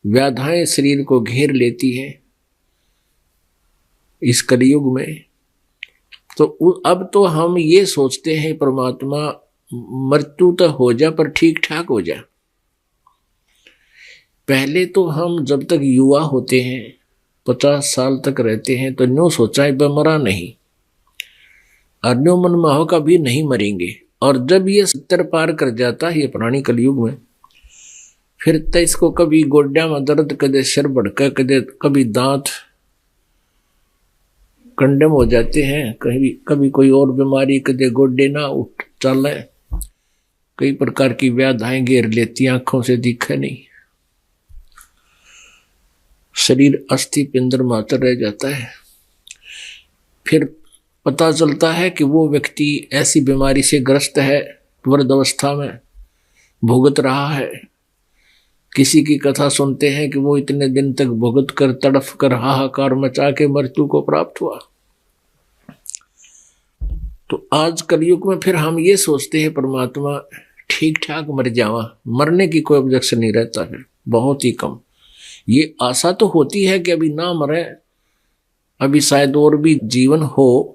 व्याधाएं शरीर को घेर लेती है इस कलयुग में। तो अब तो हम ये सोचते हैं परमात्मा मृत्यु तो हो जा पर ठीक ठाक हो जा। पहले तो हम जब तक युवा होते हैं, 50 साल तक रहते हैं, तो न्यों सोचा है मरा नहीं, और न्यों मन माहो का भी नहीं मरेंगे। और जब ये 70 पार कर जाता है ये प्राणी कलयुग में, फिर तो इसको कभी गोड्या में दर्द, कदे सिर भड़का, कभी दांत कंडम हो जाते हैं, कहीं कभी कोई और बीमारी, कदे गोडे ना उठ चले, कई प्रकार की व्याधियां घेर लेती, आंखों से दिखे नहीं, शरीर अस्थि पिंडर मात्र रह जाता है। फिर पता चलता है कि वो व्यक्ति ऐसी बीमारी से ग्रस्त है, वृद्धावस्था में भुगत रहा है। किसी की कथा सुनते हैं कि वो इतने दिन तक भुगत कर, तड़फ कर, हाहाकार मचा के मृत्यु को प्राप्त हुआ। तो आज कलयुग में फिर हम ये सोचते हैं परमात्मा ठीक ठाक मर जावा, मरने की कोई ऑब्जेक्शन नहीं रहता है, बहुत ही कम। ये आशा तो होती है कि अभी ना मरे, अभी शायद और भी जीवन हो,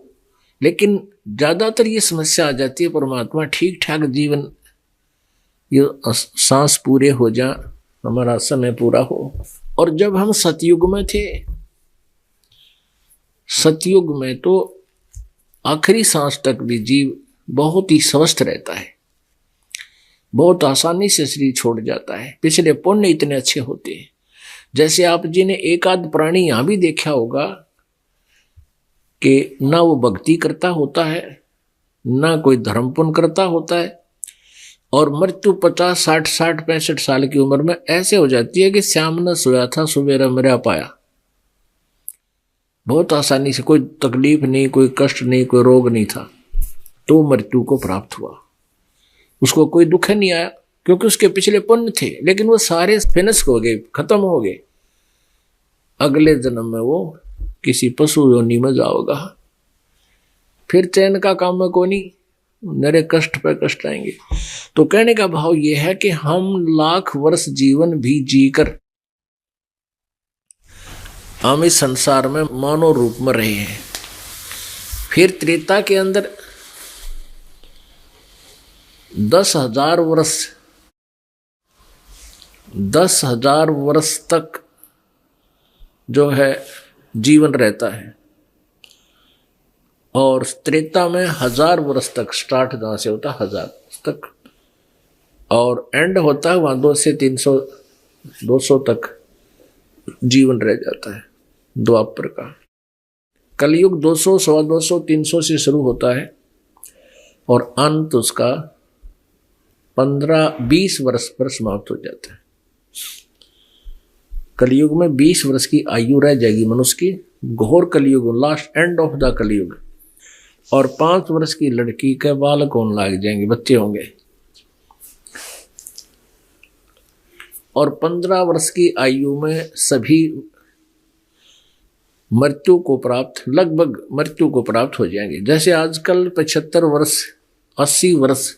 लेकिन ज्यादातर ये समस्या आ जाती है परमात्मा ठीक ठाक जीवन, ये सांस पूरे हो जा, हमारा समय पूरा हो। और जब हम सतयुग में थे, सतयुग में तो आखिरी सांस तक भी जीव बहुत ही स्वस्थ रहता है, बहुत आसानी से शरीर छोड़ जाता है। पिछले पुण्य इतने अच्छे होते हैं। जैसे आप जी ने एक आध प्राणी यहां भी देखा होगा कि ना वो भक्ति करता होता है, ना कोई धर्म पुण्य करता होता है, और मृत्यु 50, 60, 65 साल की उम्र में ऐसे हो जाती है कि श्याम न सोया था सुबेरा मरा पाया। बहुत आसानी से, कोई तकलीफ नहीं, कोई कष्ट नहीं, कोई रोग नहीं था, तो मृत्यु को प्राप्त हुआ। उसको कोई दुख नहीं आया, क्योंकि उसके पिछले पुण्य थे, लेकिन वो सारे फिनिश हो गए, खत्म हो गए। अगले जन्म में वो किसी पशु योनि में जाओगा, फिर चैन का काम में को नहीं, नरे कष्ट पे कष्ट आएंगे। तो कहने का भाव ये है कि हम लाख वर्ष जीवन भी जीकर हम इस संसार में मानव रूप में रहे हैं। फिर त्रेता के अंदर 10,000 वर्ष, 10,000 वर्ष तक जो है जीवन रहता है, और त्रेता में 1000 वर्ष तक, स्टार्ट जहां से होता है 1000 तक, और एंड होता है वहां 200 से 300 200 तक जीवन रह जाता है द्वापर का। कलयुग 200, 250, 300 से शुरू होता है, और अंत उसका 15-20 वर्ष पर समाप्त हो जाता है। कलयुग में 20 वर्ष की आयु रह जाएगी मनुष्य की, घोर कलयुग, लास्ट एंड ऑफ द कलयुग। और 5 वर्ष की लड़की के बाल कौन लाग जाएंगे, बच्चे होंगे। और 15 वर्ष की आयु में सभी मृत्यु को प्राप्त, लगभग मृत्यु को प्राप्त हो जाएंगे। जैसे आजकल 75 वर्ष, 80 वर्ष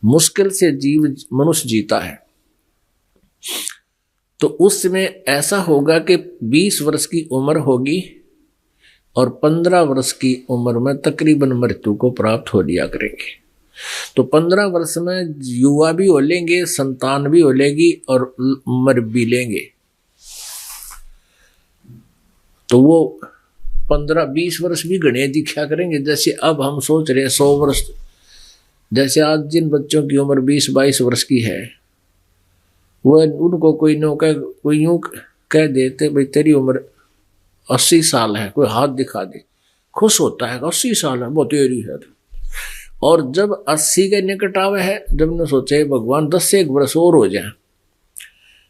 मुश्किल से जीव मनुष्य जीता है, तो उसमें ऐसा होगा कि 20 वर्ष की उम्र होगी और 15 वर्ष की उम्र में तकरीबन मृत्यु को प्राप्त हो लिया करेंगे। तो 15 वर्ष में युवा भी हो लेंगे, संतान भी हो लेगी, और मर भी लेंगे। तो वो 15-20 वर्ष भी गणे दिखा करेंगे। जैसे अब हम सोच रहे हैं 100 वर्ष, जैसे आज जिन बच्चों की उम्र 20-22 वर्ष की है, वह उनको कोई नो कह, कोई यूं कह देते भाई तेरी उम्र 80 साल है, कोई हाथ दिखा दे, खुश होता है 80 साल है, बहुत तेरी है। और जब 80 के निकट आवे है, जब ने सोचे भगवान 10 से 1 वर्ष और हो जाए,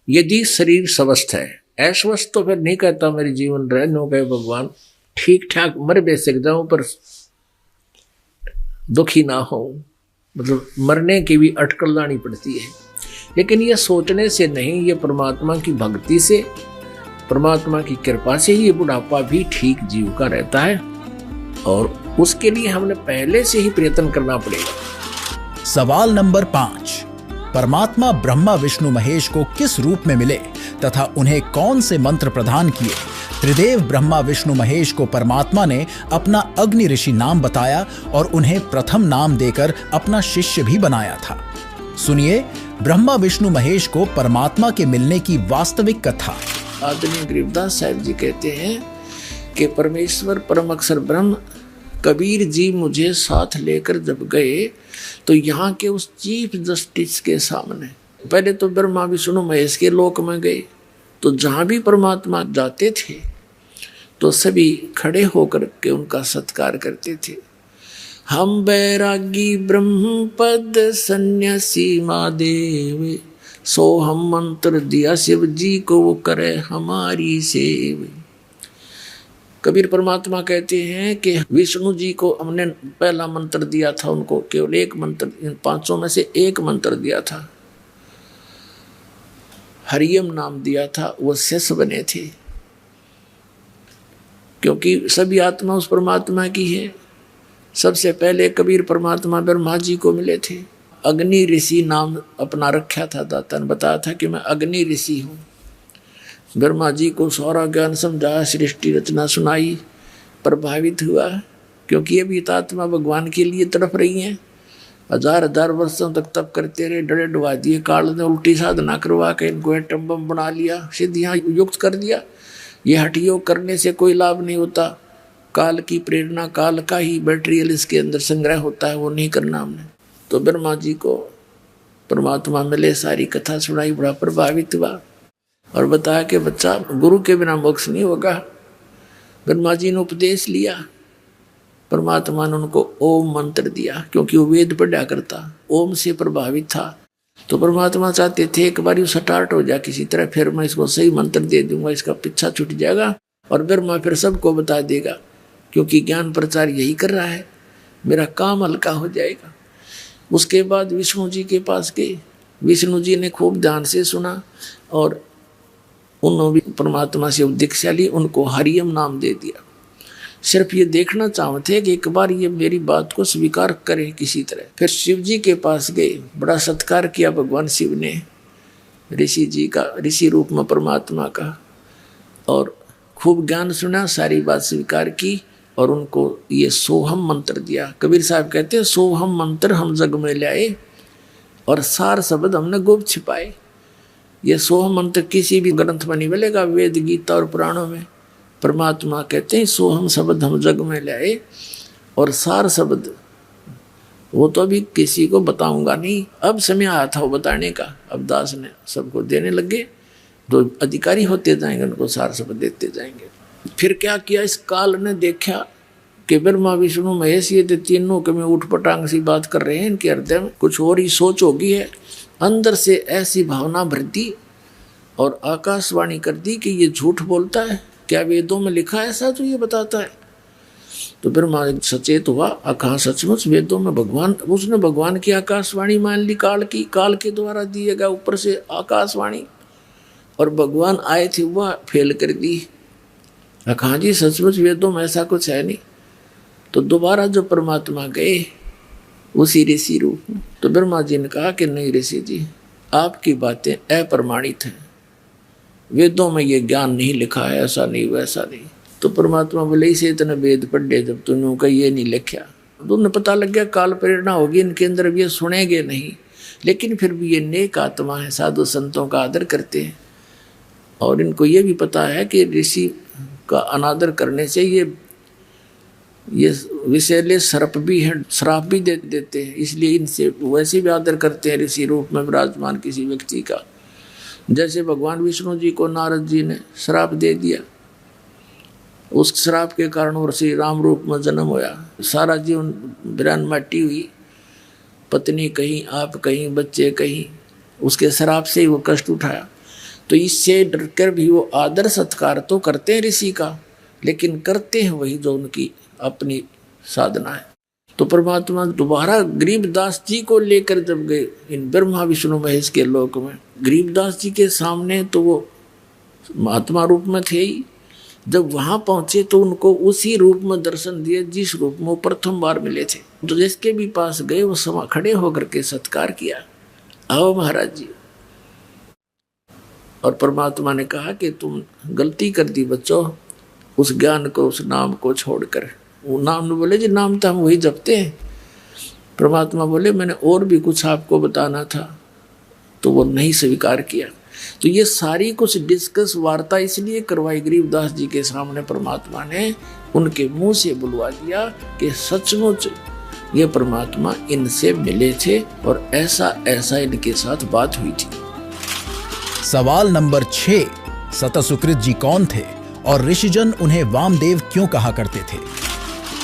यदि शरीर स्वस्थ है, अस्वस्थ तो फिर नहीं कहता मेरी जीवन रहे, नो कहे भगवान ठीक ठाक मर बेसक जाऊं पर दुखी ना हो, मतलब मरने की भी अटकल लानी पड़ती है। लेकिन ये सोचने से नहीं, ये परमात्मा की भक्ति से, परमात्मा की कृपा से ही ये बुढ़ापा भी ठीक जीव का रहता है, और उसके लिए हमने पहले से ही प्रयत्न करना पड़ेगा। सवाल नंबर 5, परमात्मा ब्रह्मा विष्णु महेश को किस रूप में मिले तथा उन्हें कौन से मंत्र प्रदान किए? त्रिदेव ब्रह्मा विष्णु महेश को परमात्मा ने अपना अग्नि ऋषि नाम बताया और उन्हें प्रथम नाम देकर अपना शिष्य भी बनाया था। सुनिए ब्रह्मा विष्णु महेश को परमात्मा के मिलने की वास्तविक कथा। आदरणीय गरीबदास साहब जी कहते हैं कि परमेश्वर परम अक्षर ब्रह्म कबीर जी मुझे साथ लेकर जब गए तो यहाँ के उस चीफ जस्टिस के सामने, पहले तो ब्रह्मा विष्णु महेश के लोक में गए, तो जहाँ भी परमात्मा जाते थे तो सभी खड़े होकर के उनका सत्कार करते थे। हम बैरागी ब्रह्म पद सन्यासी महादेव, सो हम मंत्र दिया शिव जी को, वो करे हमारी सेव। कबीर परमात्मा कहते हैं कि विष्णु जी को हमने पहला मंत्र दिया था, उनको केवल एक मंत्र, इन 500 में से एक मंत्र दिया था, हरियम नाम दिया था, वो शेष बने थे, क्योंकि सभी आत्मा उस परमात्मा की है। सबसे पहले कबीर परमात्मा ब्रह्मा जी को मिले थे। अग्नि ऋषि नाम अपना रखा था, दाता ने बताया था कि मैं अग्नि ऋषि हूँ। ब्रह्मा जी को सारा ज्ञान समझाया, सृष्टि रचना सुनाई, प्रभावित हुआ, क्योंकि ये भी आत्मा भगवान के लिए तड़प रही हैं। 1000 वर्षों तक तप करते रहे, डरे डुबा दिए, काल ने उल्टी साधना करवा के इनको एटम बम बना लिया, सिद्धियाँ युक्त कर दिया। ये हठ योग करने से कोई लाभ नहीं होता, काल की प्रेरणा, काल का ही मटेरियल इसके अंदर संग्रह होता है, वो नहीं करना हमने। तो ब्रह्मा जी को परमात्मा मिले, सारी कथा सुनाई, बड़ा प्रभावित हुआ और बताया कि बच्चा गुरु के बिना मोक्ष नहीं होगा। ब्रह्मा जी ने उपदेश लिया, परमात्मा ने उनको ओम मंत्र दिया, क्योंकि वो वेद पढ़ा करता, ओम से प्रभावित था। तो परमात्मा चाहते थे एक बार स्टार्ट हो जाए किसी तरह, फिर मैं इसको सही मंत्र दे दूंगा, इसका पीछा छूट जाएगा और ब्रह्मा फिर सबको बता देगा, क्योंकि ज्ञान प्रचार यही कर रहा है, मेरा काम हल्का हो जाएगा। उसके बाद विष्णु जी के पास गए, विष्णु जी ने खूब ध्यान से सुना और उन्होंने परमात्मा से दीक्षा ली, उनको हरियम नाम दे दिया। सिर्फ ये देखना चाहते कि एक बार ये मेरी बात को स्वीकार करें किसी तरह। फिर शिव जी के पास गए, बड़ा सत्कार किया भगवान शिव ने ऋषि जी का, ऋषि रूप में परमात्मा का, और खूब ज्ञान सुना, सारी बात स्वीकार की और उनको ये सोहम मंत्र दिया। कबीर साहब कहते हैं सोहम मंत्र हम जग में लाए और सार शब्द हमने गुप्त छिपाए। ये सोहम मंत्र किसी भी ग्रंथ में नहीं मिलेगा, वेद गीता और पुराणों में। परमात्मा कहते हैं सोहम शब्द हम जग में लाए और सार शब्द वो तो अभी किसी को बताऊंगा नहीं, अब समय आया था वो बताने का, अब दास ने सबको देने लगे, तो अधिकारी होते जाएंगे उनको सार शब्द देते जाएंगे। फिर क्या किया, इस काल ने देखा कि ब्रह्मा विष्णु महेश ये तीनों के में उठ पटांग सी बात कर रहे हैं, इनके हृदय में कुछ और ही सोच होगी है। अंदर से ऐसी भावना भर दी और आकाशवाणी कर दी कि ये झूठ बोलता है, क्या वेदों में लिखा है ऐसा तो ये बताता है। तो ब्रह्मा सचेत हुआ, कहा सचमुच वेदों में भगवान, उसने भगवान की आकाशवाणी मान ली, काल की, काल के द्वारा दिए गया ऊपर से आकाशवाणी, और भगवान आए थे वह फेल कर दी। कहा जी सचमुच वेदों में ऐसा कुछ है नहीं। तो दोबारा जो परमात्मा गए उसी ऋषि रूप में, तो ब्रह्मा जी ने कहा कि नहीं ऋषि जी, आपकी बातें अप्रमाणित हैं, वेदों में ये ज्ञान नहीं लिखा है, ऐसा नहीं वैसा नहीं। तो परमात्मा बोले इसे इतने वेद पढ़े जब तूने का ये नहीं लिखा, तो उन्हें पता लग गया काल प्रेरणा होगी इनके अंदर, अब ये सुनेंगे नहीं, लेकिन फिर भी ये नेक आत्मा है, साधु संतों का आदर करते हैं और इनको ये भी पता है कि ऋषि का अनादर करने से ये विषैले सर्प भी हैं, श्राप भी दे देते हैं, इसलिए इनसे वैसे भी आदर करते हैं ऋषि रूप में विराजमान किसी व्यक्ति का। जैसे भगवान विष्णु जी को नारद जी ने श्राप दे दिया, उस श्राप के कारण वो श्री राम रूप में जन्म होया, सारा जीवन बिरान माटी हुई, पत्नी कहीं, आप कहीं, बच्चे कहीं, उसके श्राप से ही वो कष्ट उठाया। तो इससे डरकर भी वो आदर सत्कार तो करते हैं ऋषि का, लेकिन करते हैं वही जो उनकी अपनी साधना है। तो परमात्मा दोबारा गरीबदास जी को लेकर जब गए इन ब्रह्मा विष्णु महेश के लोक में, गरीबदास जी के सामने तो वो महात्मा रूप में थे ही, जब वहां पहुंचे तो उनको उसी रूप में दर्शन दिए जिस रूप में वो प्रथम बार मिले थे। तो जिसके भी पास गए वो खड़े होकर के सत्कार किया, आओ महाराज जी। और परमात्मा ने कहा कि तुम गलती कर दी बच्चों, उस ज्ञान को, उस नाम को छोड़कर। वो नाम ने बोले जी नाम तो हम वही जपते हैं। परमात्मा बोले मैंने और भी कुछ आपको बताना था, तो वो नहीं स्वीकार किया। तो ये सारी कुछ डिस्कस वार्ता इसलिए करवाई गरीबदास जी के सामने, परमात्मा ने उनके मुंह से बुलवा दिया कि सचमुच ये परमात्मा इनसे मिले थे और ऐसा ऐसा इनके साथ बात हुई थी। सवाल नंबर 6, सतसुकृत जी कौन थे और ऋषिजन उन्हें वामदेव क्यों कहा करते थे।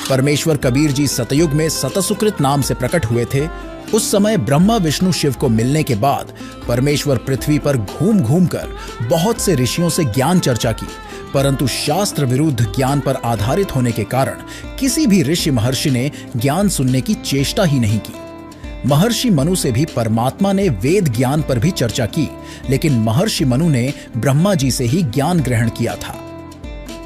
परमेश्वर कबीर जी सतयुग में सतसुकृत नाम से प्रकट हुए थे। उस समय ब्रह्मा विष्णु शिव को मिलने के बाद परमेश्वर पृथ्वी पर घूम घूम कर बहुत से ऋषियों से ज्ञान चर्चा की, परंतु शास्त्र विरुद्ध ज्ञान पर आधारित होने के कारण किसी भी ऋषि महर्षि ने ज्ञान सुनने की चेष्टा ही नहीं की। महर्षि मनु से भी परमात्मा ने वेद ज्ञान पर भी चर्चा की, लेकिन महर्षि मनु ने ब्रह्मा जी से ही ज्ञान ग्रहण किया था,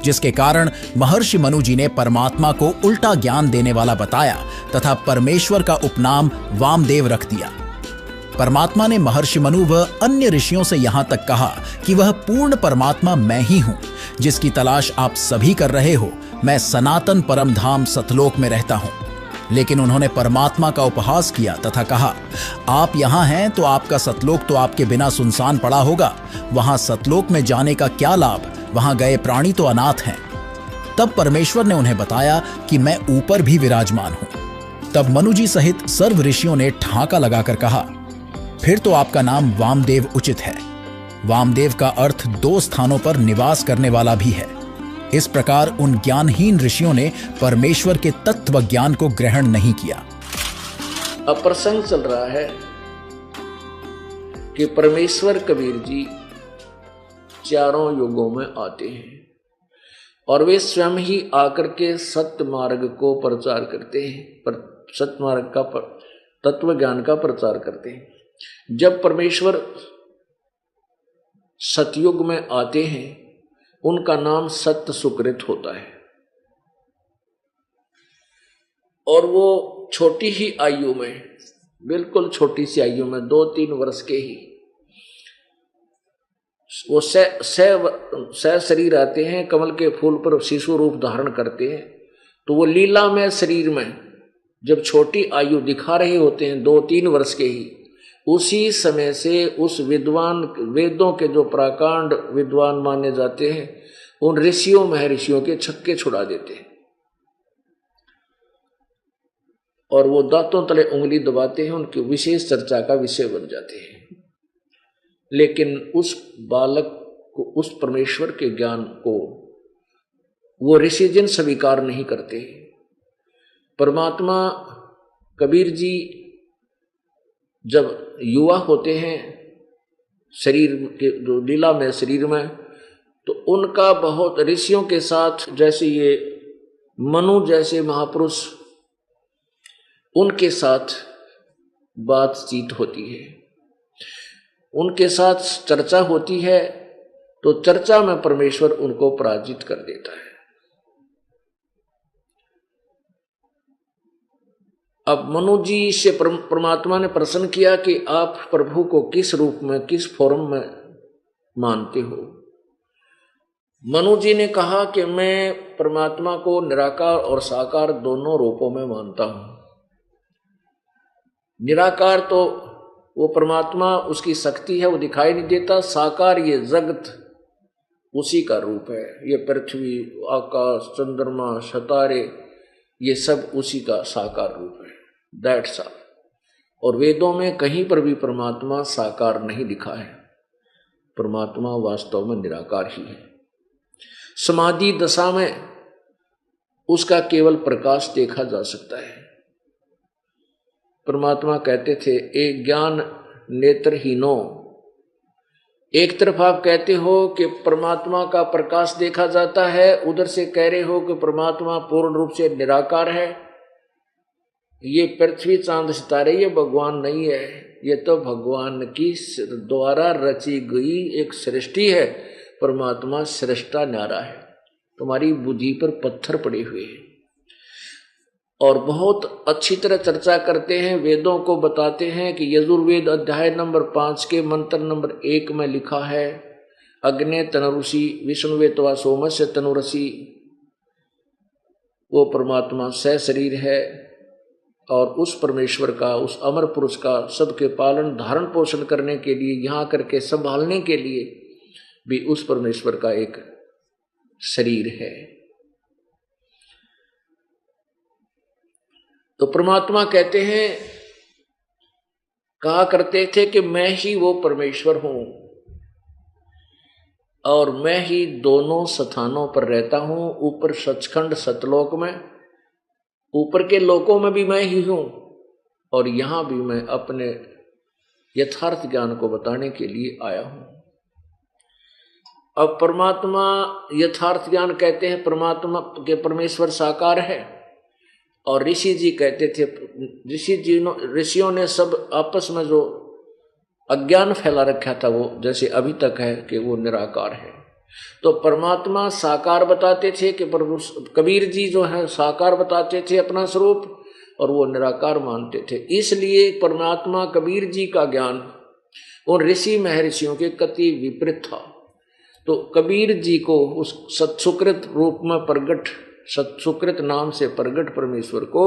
जिसके कारण महर्षि मनु जी ने परमात्मा को उल्टा ज्ञान देने वाला बताया तथा परमेश्वर का उपनाम वामदेव रख दिया। परमात्मा ने महर्षि मनु व अन्य ऋषियों से यहां तक कहा कि वह पूर्ण परमात्मा मैं ही हूं, जिसकी तलाश आप सभी कर रहे हो। मैं सनातन परम धाम सतलोक में रहता हूं। लेकिन उन्होंने परमात्मा का उपहास किया तथा कहा, आप यहां हैं तो आपका सतलोक तो आपके बिना सुनसान पड़ा होगा। वहां सतलोक में जाने का क्या लाभ, वहां गए प्राणी तो अनाथ हैं। तब परमेश्वर ने उन्हें बताया कि मैं ऊपर भी विराजमान हूं। तब मनु जी सहित सर्व ऋषियों ने ठाका लगाकर कहा, फिर तो आपका नाम वामदेव उचित है। वामदेव का अर्थ 2 स्थानों पर निवास करने वाला भी है। इस प्रकार उन ज्ञानहीन ऋषियों ने परमेश्वर के तत्व ज्ञान को ग्रहण नहीं किया। अब प्रसंग चल रहा है कि परमेश्वर कबीर जी चारों युगों में आते हैं और वे स्वयं ही आकर के सत्य मार्ग को प्रचार करते हैं, पर सत्य मार्ग का तत्व ज्ञान का प्रचार करते हैं। जब परमेश्वर सतयुग में आते हैं, उनका नाम सत्य सुकृत होता है और वो छोटी ही आयु में, बिल्कुल छोटी सी आयु में 2-3 वर्ष के ही वो सह शरीर आते हैं, कमल के फूल पर शिशु रूप धारण करते हैं। तो वो लीला में शरीर में जब छोटी आयु दिखा रहे होते हैं 2-3 वर्ष के ही, उसी समय से उस विद्वान, वेदों के जो प्राकांड विद्वान माने जाते हैं, उन ऋषियों महर्षियों के छक्के छुड़ा देते हैं और वो दांतों तले उंगली दबाते हैं, उनकी विशेष चर्चा का विषय बन जाते हैं। लेकिन उस बालक को, उस परमेश्वर के ज्ञान को वो ऋषिजन स्वीकार नहीं करते। परमात्मा कबीर जी जब युवा होते हैं शरीर के जो लीला में शरीर में, तो उनका बहुत ऋषियों के साथ, जैसे ये मनु जैसे महापुरुष, उनके साथ बातचीत होती है, उनके साथ चर्चा होती है। तो चर्चा में परमेश्वर उनको पराजित कर देता है। अब मनु जी से परमात्मा ने प्रश्न किया कि आप प्रभु को किस रूप में, किस फॉर्म में मानते हो। मनु जी ने कहा कि मैं परमात्मा को निराकार और साकार दोनों रूपों में मानता हूं। निराकार तो वो परमात्मा, उसकी शक्ति है, वो दिखाई नहीं देता। साकार ये जगत उसी का रूप है, ये पृथ्वी, आकाश, चंद्रमा, सितारे, ये सब उसी का साकार रूप है। That's all. और वेदों में कहीं पर भी परमात्मा साकार नहीं लिखा है। परमात्मा वास्तव में निराकार ही है। समाधि दशा में उसका केवल प्रकाश देखा जा सकता है। परमात्मा कहते थे, एक ज्ञान नेत्रहीनो। एक तरफ आप कहते हो कि परमात्मा का प्रकाश देखा जाता है, उधर से कह रहे हो कि परमात्मा पूर्ण रूप से निराकार है। ये पृथ्वी चांद सितारे ये भगवान नहीं है, ये तो भगवान की द्वारा रची गई एक सृष्टि है। परमात्मा सृष्टा न्यारा है। तुम्हारी बुद्धि पर पत्थर पड़े हुए हैं। और बहुत अच्छी तरह चर्चा करते हैं, वेदों को बताते हैं कि यजुर्वेद अध्याय नंबर 5 के मंत्र नंबर 1 में लिखा है, अग्ने तनुषि विष्णुवे तवा सोमस्य तनुरसि। वो परमात्मा सह शरीर है और उस परमेश्वर का, उस अमर पुरुष का सबके पालन धारण पोषण करने के लिए, यहाँ करके संभालने के लिए भी उस परमेश्वर का एक शरीर है। तो परमात्मा कहते हैं, कहा करते थे कि मैं ही वो परमेश्वर हूं। और मैं ही दोनों स्थानों पर रहता हूं, ऊपर सचखंड सतलोक में, ऊपर के लोकों में भी मैं ही हूं, और यहां भी मैं अपने यथार्थ ज्ञान को बताने के लिए आया हूं। अब परमात्मा यथार्थ ज्ञान कहते हैं, परमात्मा के परमेश्वर साकार है, और ऋषि जी कहते थे, ऋषियों ने सब आपस में जो अज्ञान फैला रखा था वो जैसे अभी तक है कि वो निराकार है। तो परमात्मा साकार बताते थे कि कबीर जी जो है साकार बताते थे अपना स्वरूप, और वो निराकार मानते थे। इसलिए परमात्मा कबीर जी का ज्ञान और ऋषि महर्षियों के कति विपरीत था। तो कबीर जी को उस सत्सुकृत रूप में प्रगट, सत्सुकृत नाम से प्रगट परमेश्वर को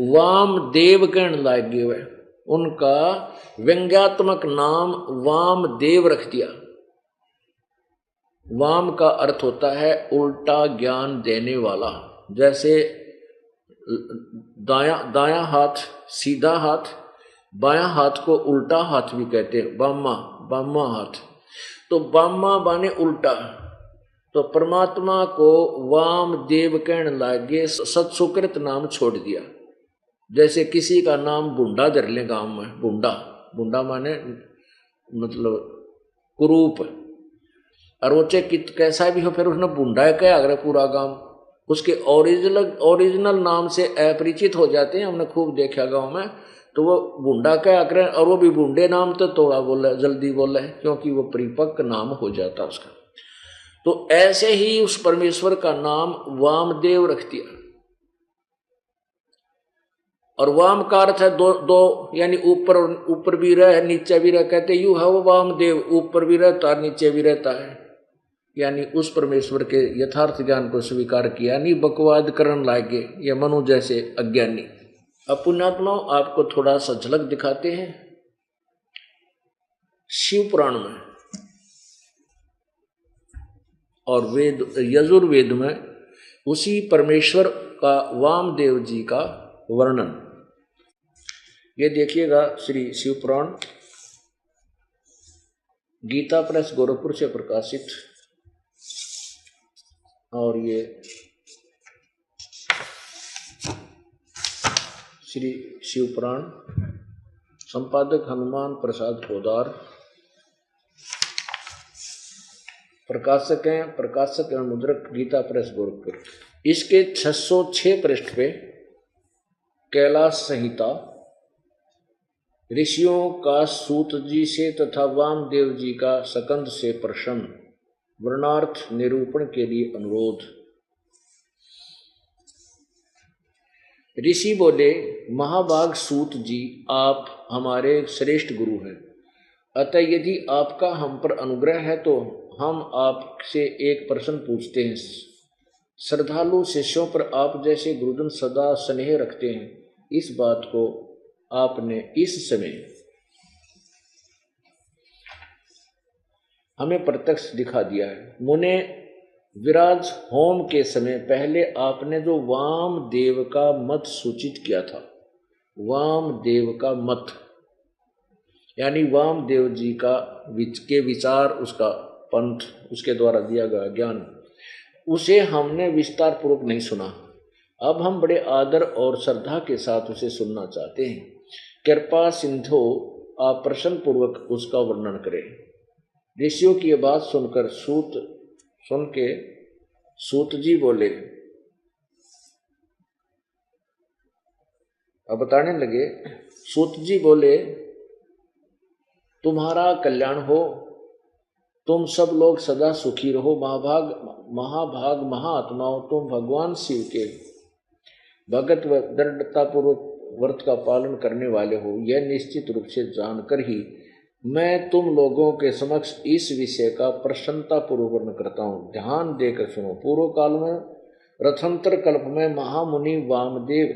वामदेव कहने लगे हुए, उनका व्यंग्यात्मक नाम वामदेव रख दिया। वाम का अर्थ होता है उल्टा ज्ञान देने वाला, जैसे दायां हाथ सीधा हाथ, बायां हाथ को उल्टा हाथ भी कहते हैं, बामा हाथ। तो बामा बाने उल्टा। तो परमात्मा को वामदेव कहने लगे, सत्सुकृत नाम छोड़ दिया। जैसे किसी का नाम बुंडा धर ले गांव में, बुंडा माने मतलब कुरूप, और वो चाहे कैसा भी हो, फिर उसने बुंडा कहा अगर पूरा गांव उसके ओरिजिनल नाम से अपरिचित हो जाते हैं। हमने खूब देखा गांव में, तो वो बुंडा कहा करें, और वो भी बुंडे नाम तो थोड़ा बोले, जल्दी बोले, क्योंकि वो परिपक्व नाम हो जाता उसका। तो ऐसे ही उस परमेश्वर का नाम वामदेव रख दिया। और वाम का अर्थ है दो, यानी ऊपर भी रह नीचे भी रह, कहते यू है वो वामदेव, ऊपर भी रहता है नीचे भी रहता है, यानी उस परमेश्वर के यथार्थ ज्ञान को स्वीकार किया नहीं, बकवाद करने लागे ये मनु जैसे अज्ञानी। अब पुण्यात्माओं आपको थोड़ा सा झलक दिखाते हैं शिव पुराण में और वेद यजुर्वेद में उसी परमेश्वर का वामदेव जी का वर्णन। ये देखिएगा श्री शिव पुराण, गीता प्रेस गोरखपुर से प्रकाशित, और ये श्री शिव पुराण, संपादक हनुमान प्रसाद पोदार, प्रकाशक एवं मुद्रक गीता प्रेस गोरखपुर। इसके 606 पृष्ठ पे कैलाश संहिता, ऋषियों का सूत जी से तथा वामदेव जी का सकंद से प्रश्न, वर्णार्थ निरूपण के लिए अनुरोध। ऋषि बोले, महाभाग सूत जी, आप हमारे श्रेष्ठ गुरु हैं, अतः यदि आपका हम पर अनुग्रह है तो हम आपसे एक प्रश्न पूछते हैं। श्रद्धालु शिष्यों पर आप जैसे गुरुजन सदा स्नेह रखते हैं, इस बात को आपने इस समय हमें प्रत्यक्ष दिखा दिया है। मुने विराज होम के समय पहले आपने जो वामदेव का मत सूचित किया था, वामदेव का मत यानी वामदेव जी का के विचार, उसका पंथ, उसके द्वारा दिया गया ज्ञान, उसे हमने विस्तार पूर्वक नहीं सुना। अब हम बड़े आदर और श्रद्धा के साथ उसे सुनना चाहते हैं। कृपा सिंधु आप प्रश्न पूर्वक उसका वर्णन करें। ऋषियों की यह बात सुनकर सूत जी बोले, अब बताने लगे। सूत जी बोले, तुम्हारा कल्याण हो, तुम सब लोग सदा सुखी रहो। महाभाग महात्माओं, तुम भगवान शिव के भगत व दृढ़तापूर्वक व्रत का पालन करने वाले हो, यह निश्चित रूप से जानकर ही मैं तुम लोगों के समक्ष इस विषय का प्रसन्नता पूर्वक वर्णन करता हूँ। ध्यान देकर सुनो। पूर्व काल में रथंतर कल्प में महामुनि वामदेव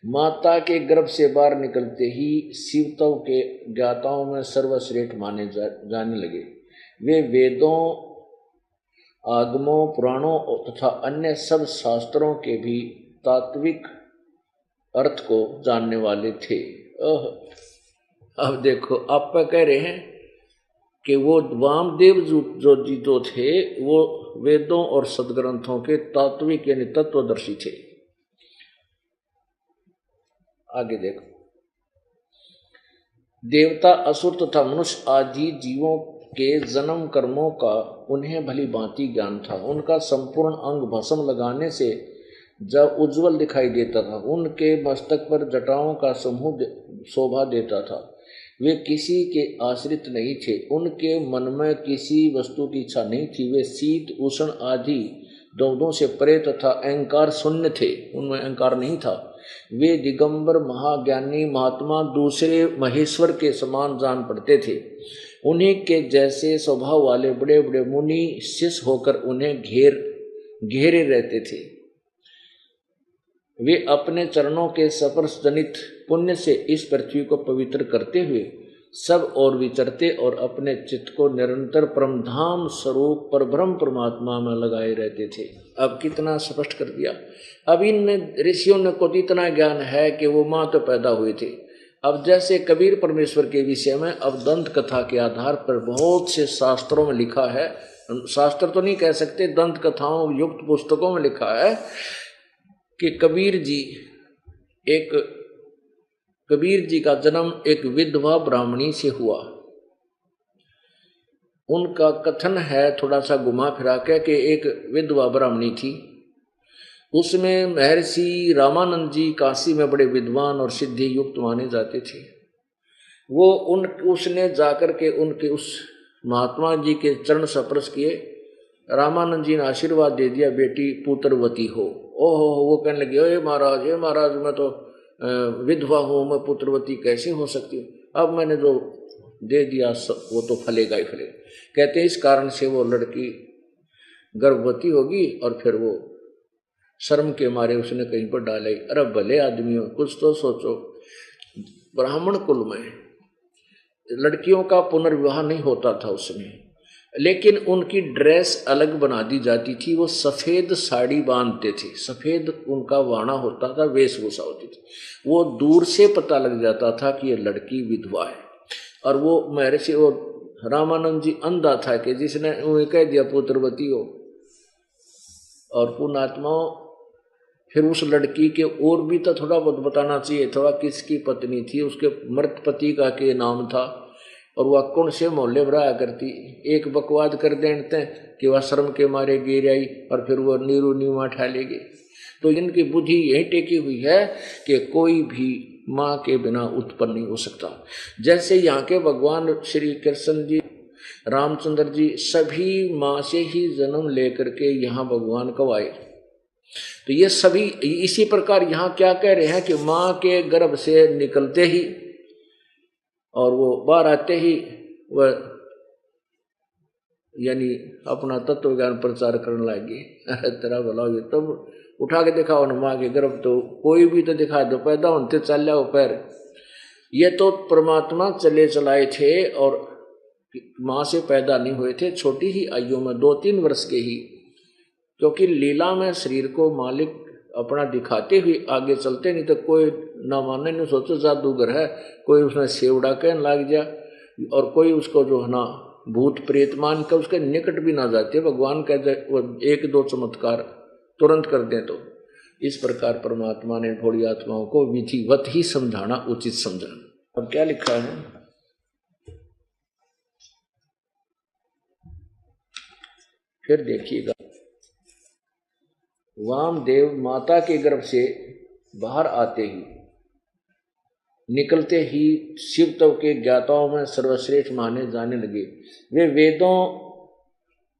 माता के गर्भ से बाहर निकलते ही शिवतव के ज्ञाताओं में सर्वश्रेष्ठ माने जाने लगे। वे वेदों, आगमों, पुराणों तथा अन्य सब शास्त्रों के भी तात्विक अर्थ को जानने वाले थे। अब देखो, आप कह रहे हैं कि वो वामदेव जो थे वो वेदों और सदग्रंथों के तात्विक यानी तत्वदर्शी थे। आगे देखो, देवता, असुर तथा मनुष्य आदि जीवों के जन्म कर्मों का उन्हें भली भांति ज्ञान था। उनका संपूर्ण अंग भस्म लगाने से जब उज्जवल दिखाई देता था, उनके मस्तक पर जटाओं का समूह शोभा देता था। वे किसी के आश्रित नहीं थे, उनके मन में किसी वस्तु की इच्छा नहीं थी। वे शीत उष्ण आदि द्वंद्वों से परे तथा अहंकार शून्य थे, उनमें अहंकार नहीं था। वे दिगंबर महाज्ञानी महात्मा दूसरे महेश्वर के समान जान पड़ते थे। उन्हीं के जैसे स्वभाव वाले बड़े बड़े मुनि शिष्य होकर उन्हें घेरे रहते थे। वे अपने चरणों के स्पर्श जनित पुण्य से इस पृथ्वी को पवित्र करते हुए सब और विचरते और अपने चित्त को निरंतर परमधाम स्वरूप परब्रह्म परमात्मा में लगाए रहते थे। अब कितना स्पष्ट कर दिया। अब इन ऋषियों ने को इतना ज्ञान है कि वो माँ तो पैदा हुए थे। अब जैसे कबीर परमेश्वर के विषय में अब दंत कथा के आधार पर बहुत से शास्त्रों में लिखा है, शास्त्र तो नहीं कह सकते, दंत कथाओं युक्त पुस्तकों में लिखा है कि कबीर जी का जन्म एक विधवा ब्राह्मणी से हुआ। उनका कथन है थोड़ा सा घुमा फिरा के कि एक विधवा ब्राह्मणी थी, उसमें महर्षि रामानंद जी काशी में बड़े विद्वान और सिद्धि युक्त माने जाते थे। उसने जाकर के उनके उस महात्मा जी के चरण स्पर्श किए। रामानंद जी ने आशीर्वाद दे दिया, बेटी पुत्रवती हो। ओहो, वो कहने लगे, हे महाराज मैं तो विधवा हूँ, मैं पुत्रवती कैसे हो सकती हूँ? अब मैंने जो दे दिया वो तो फलेगा ही फलेगा। कहते हैं इस कारण से वो लड़की गर्भवती होगी और फिर वो शर्म के मारे उसने कहीं पर डाले। अरे भले आदमियों, कुछ तो सोचो। ब्राह्मण कुल में लड़कियों का पुनर्विवाह नहीं होता था उसमें, लेकिन उनकी ड्रेस अलग बना दी जाती थी। वो सफ़ेद साड़ी बांधते थे, सफ़ेद उनका वाणा होता था, वेशभूषा होती थी। वो दूर से पता लग जाता था कि ये लड़की विधवा है। और वो महर्षि वो रामानंद जी अंधा था कि जिसने उन्हें कह दिया पुत्रवती हो। और पुण्यात्माओं, फिर उस लड़की के और भी तो थोड़ा बहुत बताना चाहिए था, किसकी पत्नी थी, उसके मृत पति का के नाम था और वह कौन से मोहल्ले में रहा करती। एक बकवाद कर देते कि वह शर्म के मारे गिर आई और फिर वह नीरू नीवा ठा लेगी। तो इनकी बुद्धि यही टेकी हुई है कि कोई भी माँ के बिना उत्पन्न नहीं हो सकता। जैसे यहाँ के भगवान श्री कृष्ण जी, रामचंद्र जी सभी माँ से ही जन्म लेकर के यहाँ भगवान कब आए। तो ये सभी इसी प्रकार यहाँ क्या कह रहे हैं कि माँ के गर्भ से निकलते ही और वो बाहर आते ही वह यानी अपना तत्व ज्ञान प्रचार करने लगे। तेरा भला हो, तब उठा के दिखाओ न माँ के गर्भ, तो कोई भी तो दिखा दो, पैदा होते चल जाओ पैर। ये तो परमात्मा चले चलाए थे और माँ से पैदा नहीं हुए थे, छोटी ही आयु में 2-3 वर्ष के ही, क्योंकि लीला में शरीर को मालिक अपना दिखाते हुए आगे चलते, नहीं तो कोई ना माने नहीं, सोचो जादूगर है, कोई उसमें सेवड़ा कहने लग जाए और कोई उसको जो है ना भूत प्रेत मान कर उसके निकट भी ना जाते। भगवान कहते वो 1-2 चमत्कार तुरंत कर दें। तो इस प्रकार परमात्मा ने भोली आत्माओं को विधिवत ही समझाना उचित समझा। अब क्या लिखा है, फिर देखिएगा। वामदेव माता के गर्भ से बाहर आते ही निकलते ही शिवत्व के ज्ञाताओं में सर्वश्रेष्ठ माने जाने लगे। वे वेदों,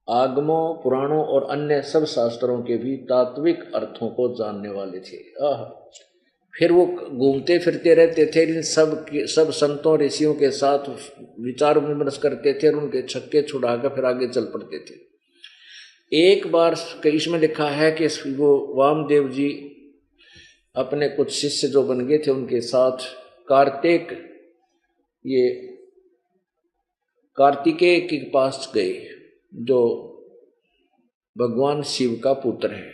आगमों, पुराणों और अन्य सब शास्त्रों के भी तात्विक अर्थों को जानने वाले थे। फिर वो घूमते फिरते रहते थे, इन सब संतों ऋषियों के साथ विचार विमर्श करते थे और उनके छक्के छुड़ाकर फिर आगे चल पड़ते थे। एक बार इसमें लिखा है कि वो वामदेव जी अपने कुछ शिष्य जो बन गए थे उनके साथ कार्तिकेय के पास गए, जो भगवान शिव का पुत्र है,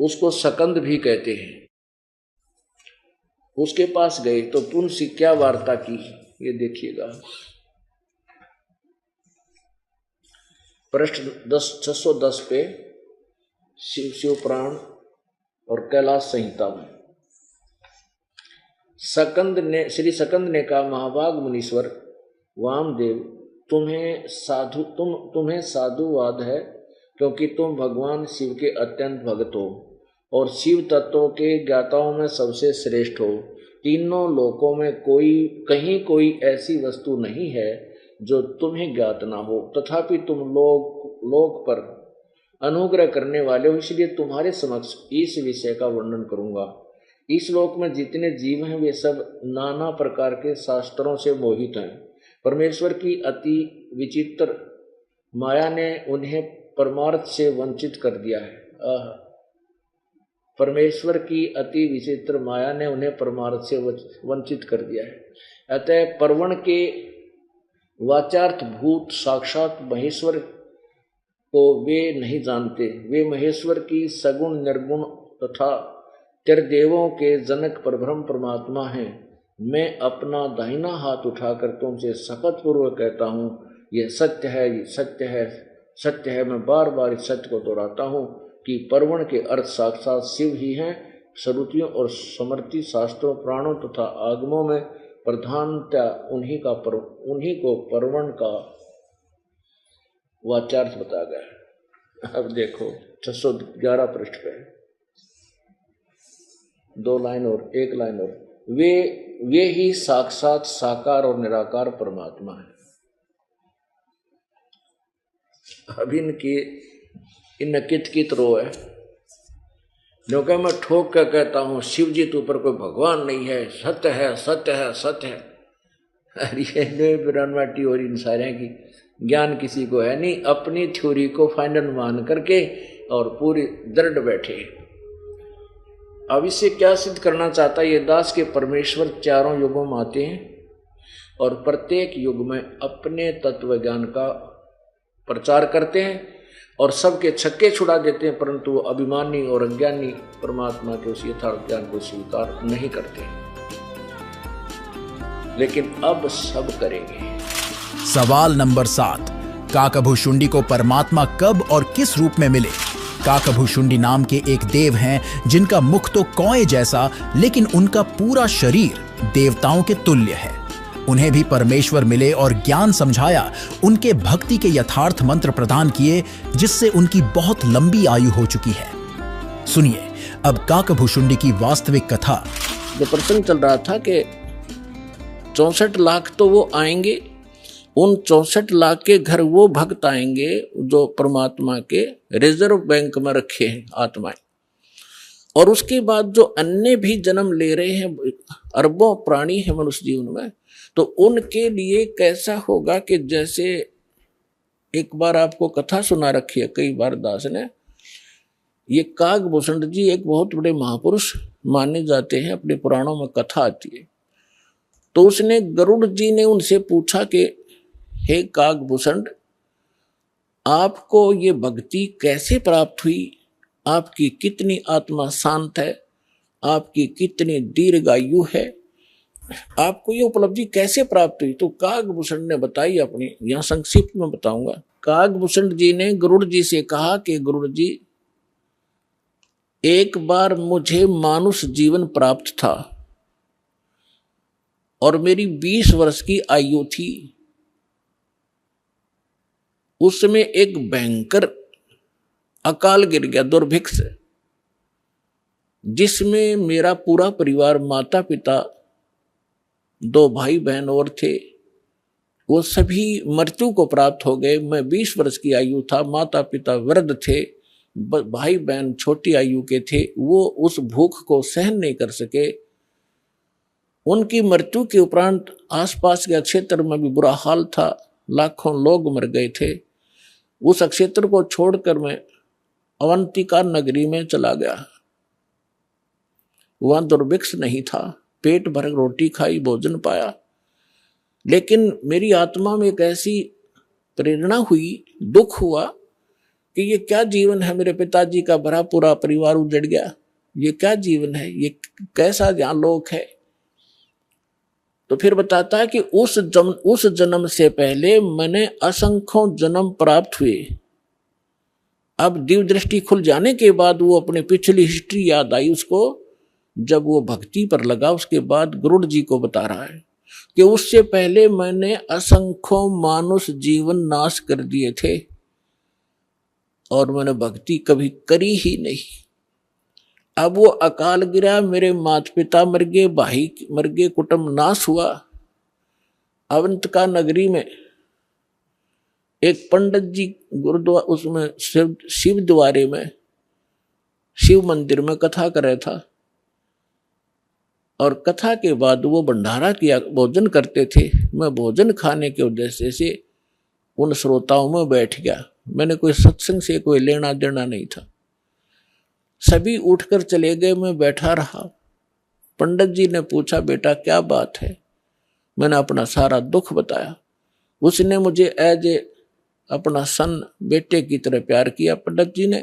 उसको सकंद भी कहते हैं। उसके पास गए तो उनसे क्या वार्ता की, ये देखिएगा। पृष्ठ 610 पे शिव पुराण और कैलाश संहिता में श्री सकंद ने कहा, महाभाग मुनीश्वर वामदेव, तुम्हें साधुवाद है, क्योंकि तुम भगवान शिव के अत्यंत भक्त हो और शिव तत्वों के ज्ञाताओं में सबसे श्रेष्ठ हो। तीनों लोकों में कहीं कोई ऐसी वस्तु नहीं है जो तुम्हें ज्ञात ना हो, तथापि तुम लोक पर अनुग्रह करने वाले हो, इसलिए तुम्हारे समक्ष इस विषय का वर्णन करूंगा। इस लोक में जितने जीव हैं वे सब नाना प्रकार के शास्त्रों से मोहित हैं। परमेश्वर की अति विचित्र माया ने उन्हें परमार्थ से वंचित कर दिया है। परमेश्वर की अति विचित्र माया ने उन्हें परमार्थ से वंचित कर दिया है। अतः पर्वण के वाचार्थ भूत साक्षात महेश्वर को वे नहीं जानते। वे महेश्वर की सगुण निर्गुण तथा त्रिदेवों के जनक परब्रह्म परमात्मा हैं। मैं अपना दाहिना हाथ उठाकर तुमसे शपथ पूर्वक कहता हूँ, यह सत्य है, ये सत्य है, सत्य है। मैं बार बार इस सत्य को दोहराता हूँ कि पर्वण के अर्थ साक्षात शिव ही हैं। श्रुतियों और स्मृति शास्त्रों पुराणों तथा आगमों में प्रधानता उन्हीं को पर्वण का वाचार्थ बताया गया है। अब देखो 611 पृष्ठ पे 2 लाइन और 1 लाइन और, वे ही साक्षात साकार और निराकार परमात्मा है। अब इन कित रो है, क्योंकि मैं ठोक कर कहता हूँ शिव जी तो ऊपर कोई भगवान नहीं है, सत्य है, सत्य है, सत्य है। अरे बिरानवाटी और इन सारे की ज्ञान किसी को है नहीं, अपनी थ्योरी को फाइनल मान करके और पूरी दृढ़ बैठे। अब इससे क्या सिद्ध करना चाहता है ये दास के परमेश्वर चारों युगों में आते हैं और प्रत्येक युग में अपने तत्व ज्ञान का प्रचार करते हैं और सबके छक्के छुड़ा देते हैं, परंतु वो अभिमानी और अज्ञानी परमात्मा के उस यथार्थ ज्ञान को स्वीकार नहीं करते। लेकिन अब सब करेंगे। सवाल नंबर 7, काकभुशुंडी को परमात्मा कब और किस रूप में मिले? काकभुशुंडी नाम के एक देव हैं जिनका मुख तो कौए जैसा, लेकिन उनका पूरा शरीर देवताओं के तुल्य है। उन्हें भी परमेश्वर मिले और ज्ञान समझाया, उनके भक्ति के यथार्थ मंत्र प्रदान किए, जिससे उनकी बहुत लंबी आयु हो चुकी है। सुनिए अब काकभुशुंडी की वास्तविक कथा। जो प्रसंग चल रहा था कि 64 लाख तो वो आएंगे, उन 64 लाख के घर वो भक्त आएंगे जो परमात्मा के रिजर्व बैंक में रखे हैं आत्माएं, और उसके बाद जो अन्य भी जन्म ले रहे हैं, अरबों प्राणी है मनुष्य जीवन में, तो उनके लिए कैसा होगा कि जैसे एक बार आपको कथा सुना रखी है कई बार दास ने, ये काकभूषण जी एक बहुत बड़े महापुरुष माने जाते हैं, अपने पुराणों में कथा आती है। तो उसने गरुड़ जी ने उनसे पूछा कि हे काकभूषण, आपको ये भक्ति कैसे प्राप्त हुई? आपकी कितनी आत्मा शांत है? आपकी कितनी दीर्घायु है? आपको ये उपलब्धि कैसे प्राप्त हुई? तो काकभूषण ने बताई अपनी, यहां संक्षिप्त में बताऊंगा। काकभूषण जी ने गरुड़ जी से कहा कि गरुड़ जी, एक बार मुझे मानुष जीवन प्राप्त था और मेरी 20 वर्ष की आयु थी। उस समय एक भयंकर अकाल गिर गया, दुर्भिक्ष, जिसमें मेरा पूरा परिवार, माता पिता, 2 भाई बहन और थे, वो सभी मृत्यु को प्राप्त हो गए। मैं 20 वर्ष की आयु था, माता पिता वृद्ध थे, भाई बहन छोटी आयु के थे। वो उस भूख को सहन नहीं कर सके। उनकी मृत्यु के उपरांत आसपास के क्षेत्र में भी बुरा हाल था, लाखों लोग मर गए थे। उस क्षेत्र को छोड़कर मैं अवंतिका नगरी में चला गया। वहां दुर्भिक्ष नहीं था, पेट भर रोटी खाई, भोजन पाया। लेकिन मेरी आत्मा में एक ऐसी प्रेरणा हुई, दुख हुआ कि ये क्या जीवन है, मेरे पिताजी का भरा पूरा परिवार उजड़ गया, ये क्या जीवन है, ये कैसा यहाँ लोक है। तो फिर बताता है कि उस जन्म से पहले मैंने असंख्यों जन्म प्राप्त हुए, अब दिव्य दृष्टि खुल जाने के बाद वो अपने पिछली हिस्ट्री याद आई उसको, जब वो भक्ति पर लगा उसके बाद गरुड़ जी को बता रहा है कि उससे पहले मैंने असंख्यों मानुष जीवन नाश कर दिए थे और मैंने भक्ति कभी करी ही नहीं। अब वो अकाल गिरा, मेरे माता पिता मर गए, भाई मर गए, कुटुंब नाश हुआ। अवंतिका नगरी में एक पंडित जी गुरुद्वारा, उसमें शिव द्वारे में, शिव मंदिर में कथा कर रहा था और कथा के बाद वो भंडारा किया, भोजन करते थे। मैं भोजन खाने के उद्देश्य से उन श्रोताओं में बैठ गया। मैंने कोई सत्संग से कोई लेना देना नहीं था। सभी उठकर चले गए, मैं बैठा रहा। पंडित जी ने पूछा, बेटा क्या बात है? मैंने अपना सारा दुख बताया। उसने मुझे एज ए अपना सन, बेटे की तरह प्यार किया पंडित जी ने,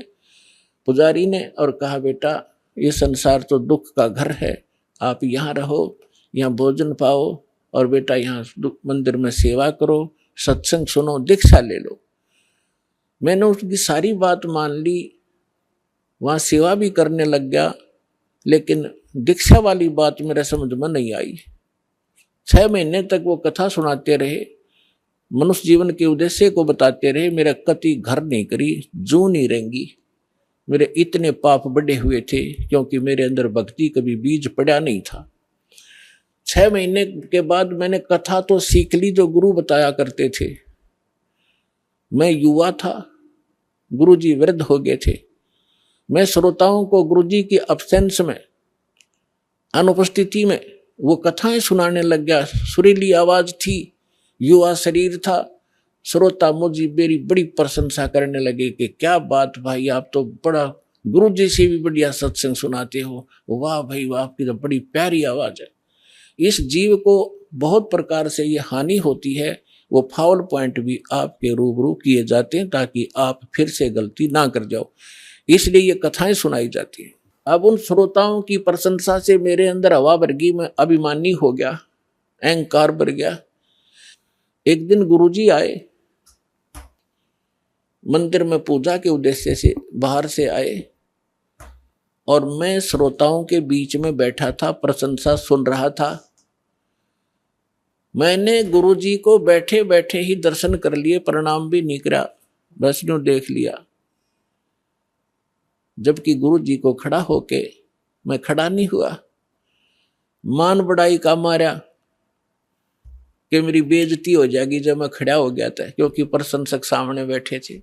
पुजारी ने, और कहा बेटा ये संसार तो दुख का घर है, आप यहाँ रहो, यहाँ भोजन पाओ और बेटा यहाँ मंदिर में सेवा करो, सत्संग सुनो, दीक्षा ले लो। मैंने उसकी सारी बात मान ली, वहाँ सेवा भी करने लग गया, लेकिन दीक्षा वाली बात मेरे समझ में नहीं आई। 6 महीने तक वो कथा सुनाते रहे, मनुष्य जीवन के उद्देश्य को बताते रहे। मेरा कति घर नहीं करी, जू नहीं रहेंगी। मेरे इतने पाप बढ़े हुए थे क्योंकि मेरे अंदर भक्ति कभी बीज पड़ा नहीं था। 6 महीने के बाद मैंने कथा तो सीख ली जो गुरु बताया करते थे। मैं युवा था, गुरु जी वृद्ध हो गए थे। मैं श्रोताओं को गुरु जी की अब्सेंस में, अनुपस्थिति में वो कथाएं सुनाने लग गया। सुरीली आवाज थी, युवा शरीर था। श्रोता मुझे मेरी बड़ी प्रशंसा करने लगे कि क्या बात भाई, आप तो बड़ा गुरु जी से भी बढ़िया सत्संग सुनाते हो, वाह भाई वाह, आपकी तो बड़ी प्यारी आवाज है। इस जीव को बहुत प्रकार से ये हानि होती है, वो फाउल पॉइंट भी आपके रूबरू किए जाते हैं ताकि आप फिर से गलती ना कर जाओ, इसलिए ये कथाएं सुनाई जाती हैं। अब उन श्रोताओं की प्रशंसा से मेरे अंदर हवा भर गई, मैं अभिमानी हो गया, अहंकार भर गया। एक दिन गुरुजी आए, मंदिर में पूजा के उद्देश्य से बाहर से आए और मैं श्रोताओं के बीच में बैठा था, प्रशंसा सुन रहा था। मैंने गुरुजी को बैठे बैठे ही दर्शन कर लिए, प्रणाम भी नहीं करा, बस यूं देख लिया। जबकि गुरुजी को खड़ा होके मैं खड़ा नहीं हुआ। मान बढ़ाई का मारा कि मेरी बेइज्जती हो जाएगी जब मैं खड़ा हो गया था, क्योंकि प्रशंसक सामने बैठे थे।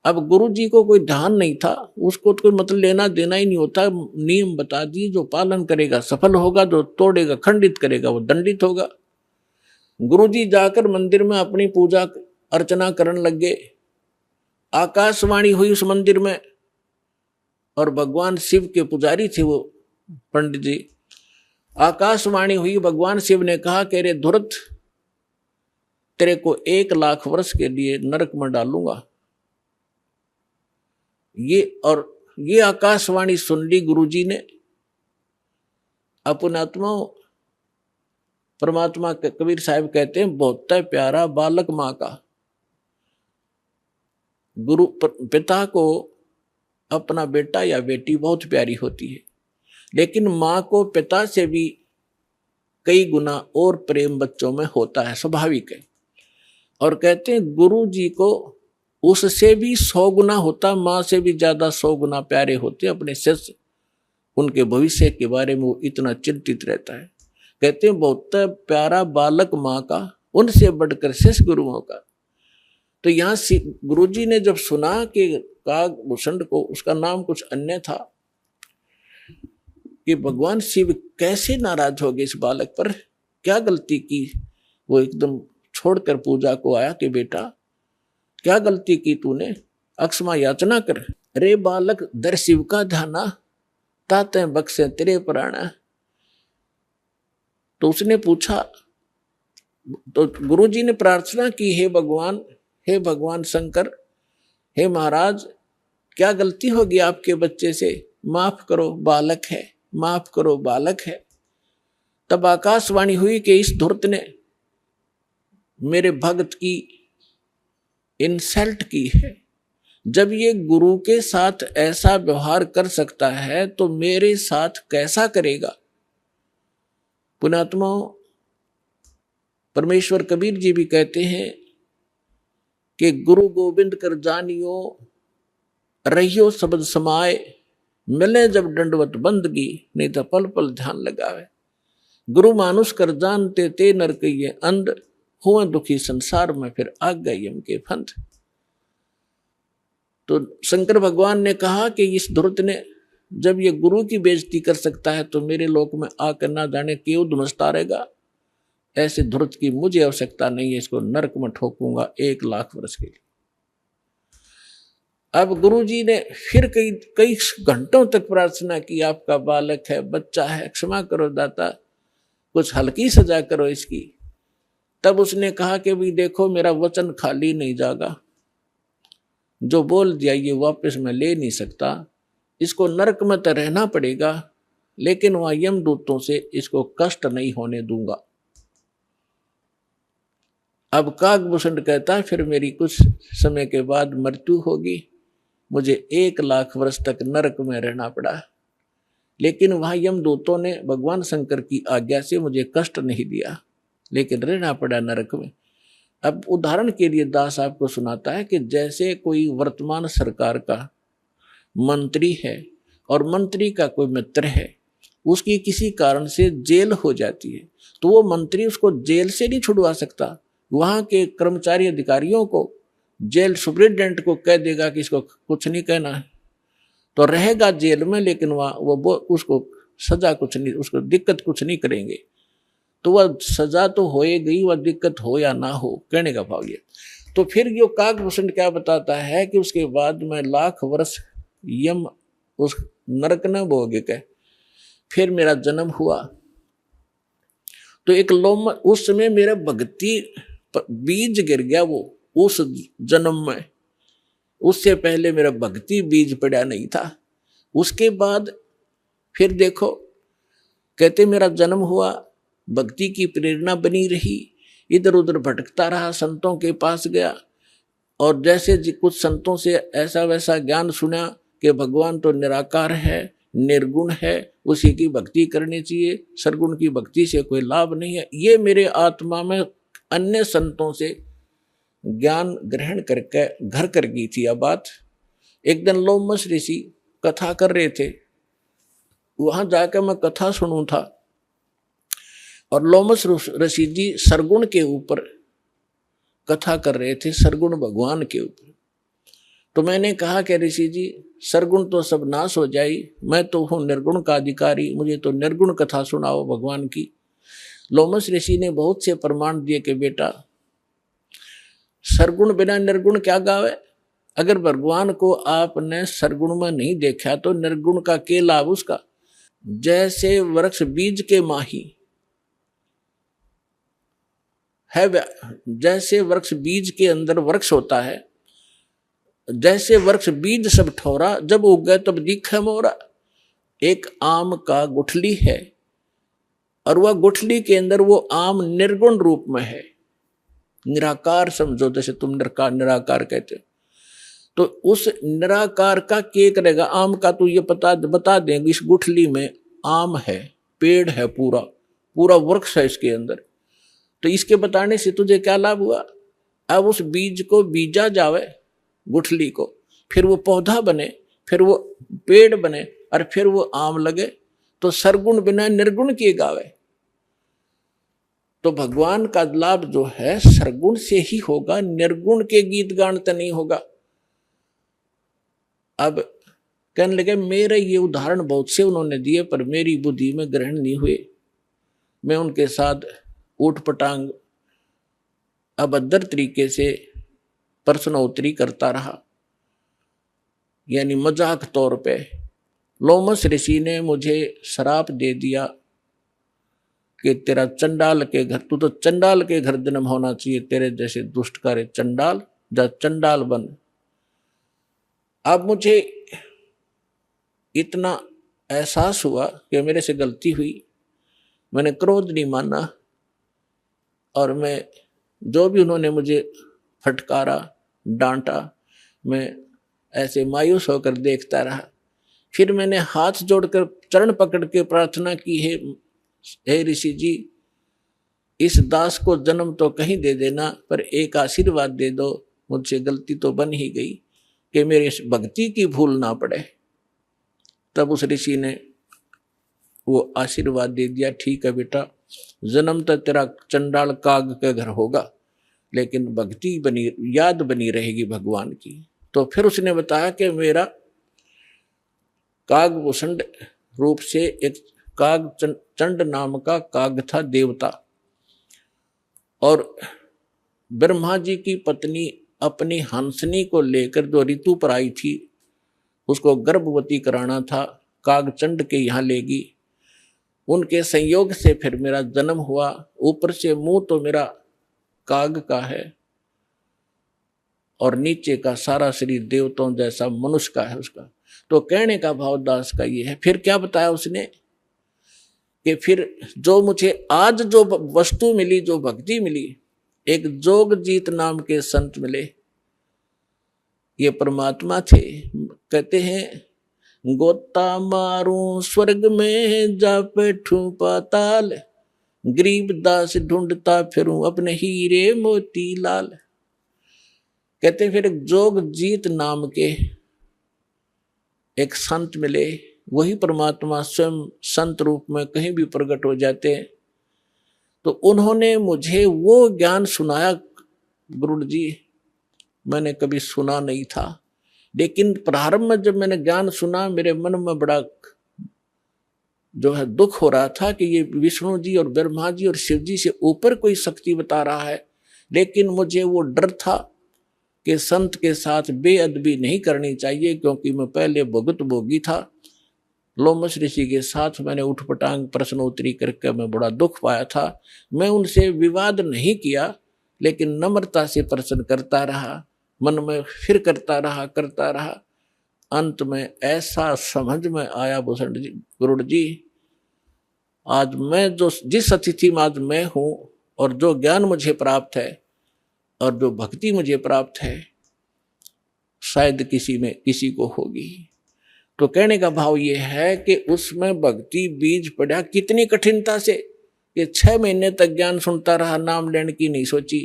अब गुरुजी को कोई ध्यान नहीं था, उसको तो कोई मतलब लेना देना ही नहीं होता। नियम बता दिए, जो पालन करेगा सफल होगा, जो तोड़ेगा खंडित करेगा वो दंडित होगा। गुरुजी जाकर मंदिर में अपनी पूजा अर्चना करने लग गए। आकाशवाणी हुई उस मंदिर में और भगवान शिव के पुजारी थे वो पंडित जी। आकाशवाणी हुई, भगवान शिव ने कहा कि रे धुरत, तेरे को 1 लाख वर्ष के लिए नरक में डालूंगा। ये आकाशवाणी सुन ली गुरुजी ने। अपने आत्मा परमात्मा के कबीर साहब कहते हैं, बहुत प्यारा बालक माँ का। गुरु पिता को अपना बेटा या बेटी बहुत प्यारी होती है, लेकिन माँ को पिता से भी कई गुना और प्रेम बच्चों में होता है, स्वाभाविक है। और कहते हैं गुरु जी को उससे भी 100 गुना होता, माँ से भी ज्यादा 100 गुना प्यारे होते अपने शिष्य। उनके भविष्य के बारे में वो इतना चिंतित रहता है। कहते हैं बहुत प्यारा बालक माँ का, उनसे बढ़कर शिष्य गुरुओं का। तो यहाँ गुरुजी ने जब सुना कि कागभूषण को, उसका नाम कुछ अन्य था, कि भगवान शिव कैसे नाराज हो गए इस बालक पर, क्या गलती की, वो एकदम छोड़कर पूजा को आया कि बेटा क्या गलती की तूने, अक्षमा याचना कर। अरे बालक, दर शिव का ध्याना, ताते बख्शे तेरे प्राणा। तो उसने पूछा, तो गुरुजी ने प्रार्थना की, हे भगवान शंकर, हे महाराज, क्या गलती होगी आपके बच्चे से, माफ करो, बालक है, माफ करो, बालक है। तब आकाशवाणी हुई कि इस धूर्त ने मेरे भक्त की इंसल्ट की है, जब ये गुरु के साथ ऐसा व्यवहार कर सकता है तो मेरे साथ कैसा करेगा। पुण्यात्मा परमेश्वर कबीर जी भी कहते हैं कि गुरु गोविंद कर जानियो रहियो शब्द समाए, मिले जब दंडवत बंदगी, नहीं तो पल पल ध्यान लगावे। गुरु मानुष कर जानते ते नरक ये अंध, हुआ दुखी संसार में फिर आ गए यम के फंद। तो शंकर भगवान ने कहा कि इस धुरत ने जब ये गुरु की बेइज्जती कर सकता है तो मेरे लोक में आकर ना जाने क्यों धुमसता रहेगा। ऐसे धुरत की मुझे आवश्यकता नहीं है, इसको नरक में ठोकूंगा 1,00,000 वर्ष के लिए। अब गुरु जी ने फिर कई घंटों तक प्रार्थना की, आपका बालक है, बच्चा है, क्षमा करो दाता, कुछ हल्की सजा करो इसकी। तब उसने कहा कि भी देखो मेरा वचन खाली नहीं जागा, जो बोल दिया ये वापस मैं ले नहीं सकता, इसको नरक में तो रहना पड़ेगा लेकिन वहां यमदूतों से इसको कष्ट नहीं होने दूंगा। अब काकभूषण कहता है फिर मेरी कुछ समय के बाद मृत्यु होगी, मुझे 1,00,000 वर्ष तक नरक में रहना पड़ा, लेकिन वहां यमदूतों ने भगवान शंकर की आज्ञा से मुझे कष्ट नहीं दिया, लेकिन रहना पड़ा नरक में। अब उदाहरण के लिए दास आपको सुनाता है कि जैसे कोई वर्तमान सरकार का मंत्री है और मंत्री का कोई मित्र है, उसकी किसी कारण से जेल हो जाती है तो वो मंत्री उसको जेल से नहीं छुड़वा सकता, वहां के कर्मचारी अधिकारियों को, जेल सुप्रिटेंडेंट को कह देगा कि इसको कुछ नहीं कहना है, तो रहेगा जेल में, लेकिन वहां वो उसको सजा कुछ नहीं, उसको दिक्कत कुछ नहीं करेंगे। तो वह सजा तो होए गई, वह दिक्कत हो या ना हो, कहने का भाव ये। तो फिर यो काकभूषण क्या बताता है कि उसके बाद में 1,00,000 वर्ष यम उस नरक न भोगे के फिर मेरा जन्म हुआ। तो एक लोम उस समय मेरा भक्ति बीज गिर गया, वो उस जन्म में, उससे पहले मेरा भक्ति बीज पड़ा नहीं था। उसके बाद फिर देखो कहते मेरा जन्म हुआ, भक्ति की प्रेरणा बनी रही, इधर उधर भटकता रहा, संतों के पास गया और जैसे कुछ संतों से ऐसा वैसा ज्ञान सुना कि भगवान तो निराकार है, निर्गुण है, उसी की भक्ति करनी चाहिए, सरगुण की भक्ति से कोई लाभ नहीं है। ये मेरे आत्मा में अन्य संतों से ज्ञान ग्रहण करके घर कर गई थी। अब बात एक दिन लोमस ऋषि कथा कर रहे थे, वहां जाकर मैं कथा सुनूं था और लोमस ऋषि जी सरगुण के ऊपर कथा कर रहे थे, सरगुण भगवान के ऊपर। तो मैंने कहा कि ऋषि जी सरगुण तो सब नाश हो जाए, मैं तो हूँ निर्गुण का अधिकारी, मुझे तो निर्गुण कथा सुनाओ भगवान की। लोमस ऋषि ने बहुत से प्रमाण दिए कि बेटा सरगुण बिना निर्गुण क्या गावे। अगर भगवान को आपने सरगुण में नहीं देखा तो निर्गुण का क्या लाभ उसका। जैसे वृक्ष बीज के माही है, जैसे वृक्ष बीज के अंदर वृक्ष होता है, जैसे वृक्ष बीज सब ठोरा, जब उग गए तब दिखे मोरा। एक आम का गुठली है और वह गुठली के अंदर वो आम निर्गुण रूप में है, निराकार समझो, जैसे तुम निराकार कहते हो। तो उस निराकार का क्या करेगा, आम का तो ये बता देंगे इस गुठली में आम है, पेड़ है, पूरा पूरा वृक्ष है इसके अंदर, तो इसके बताने से तुझे क्या लाभ हुआ। अब उस बीज को बीजा जावे गुठली को, फिर वो पौधा बने, फिर वो पेड़ बने और फिर वो आम लगे। तो सरगुण बिना निर्गुण किए गावे। तो भगवान का लाभ जो है सरगुण से ही होगा, निर्गुण के गीत गान तो नहीं होगा। अब कहने लगे मेरे ये उदाहरण बहुत से उन्होंने दिए पर मेरी बुद्धि में ग्रहण नहीं हुए। मैं उनके साथ ऊट पटांग अभद्र तरीके से प्रश्नोत्तरी करता रहा, यानी मजाक तौर पे। लोमस ऋषि ने मुझे श्राप दे दिया कि तेरा चंडाल के घर, तू तो चंडाल के घर जन्म होना चाहिए, तेरे जैसे दुष्ट कार्य चंडाल, जा चंडाल बन। अब मुझे इतना एहसास हुआ कि मेरे से गलती हुई, मैंने क्रोध नहीं माना और मैं जो भी उन्होंने मुझे फटकारा डांटा, मैं ऐसे मायूस होकर देखता रहा। फिर मैंने हाथ जोड़कर चरण पकड़ के प्रार्थना की, हे ऋषि जी, इस दास को जन्म तो कहीं दे देना, पर एक आशीर्वाद दे दो, मुझसे गलती तो बन ही गई कि मेरे भक्ति की भूल ना पड़े। तब उस ऋषि ने वो आशीर्वाद दे दिया, ठीक है बेटा, जन्म तो तेरा चंडाल काग के घर होगा, लेकिन भक्ति बनी, याद बनी रहेगी भगवान की। तो फिर उसने बताया कि मेरा कागभूषण रूप से एक काग चंड नाम का काग था, देवता, और ब्रह्मा जी की पत्नी अपनी हंसनी को लेकर जो ऋतु पर आई थी, उसको गर्भवती कराना था, काग चंड के यहाँ लेगी। उनके संयोग से फिर मेरा जन्म हुआ। ऊपर से मुंह तो मेरा काग का है और नीचे का सारा शरीर देवताओं जैसा मनुष्य का है उसका। तो कहने का भाव दास का ये है। फिर क्या बताया उसने कि फिर जो मुझे आज जो वस्तु मिली, जो भक्ति मिली, एक जोगजीत नाम के संत मिले, ये परमात्मा थे। कहते हैं, गोता मारूं स्वर्ग में जा बैठूं पाताल, गरीब दास ढूंढता फिरूं अपने हीरे मोती लाल। कहते फिर जोगजीत नाम के एक संत मिले, वही परमात्मा स्वयं संत रूप में कहीं भी प्रकट हो जाते हैं। तो उन्होंने मुझे वो ज्ञान सुनाया, गुरु जी मैंने कभी सुना नहीं था, लेकिन प्रारंभ में जब मैंने ज्ञान सुना, मेरे मन में बड़ा जो है दुख हो रहा था कि ये विष्णु जी और ब्रह्मा जी और शिव जी से ऊपर कोई शक्ति बता रहा है। लेकिन मुझे वो डर था कि संत के साथ बेअदबी नहीं करनी चाहिए, क्योंकि मैं पहले भुगत भोगी था। लोमस ऋषि के साथ मैंने उठपटांग प्रश्नोत्तरी करके मैं बड़ा दुख पाया था। मैं उनसे विवाद नहीं किया, लेकिन नम्रता से प्रश्न करता रहा, मन में फिर करता रहा। अंत में ऐसा समझ में आया, भूषण जी, गुरु जी, आज मैं जो जिस अतिथि में आज मैं हूँ और जो ज्ञान मुझे प्राप्त है और जो भक्ति मुझे प्राप्त है, शायद किसी को होगी। तो कहने का भाव ये है कि उसमें भक्ति बीज पड़ा कितनी कठिनता से, कि 6 महीने तक ज्ञान सुनता रहा, नाम लेने की नहीं सोची।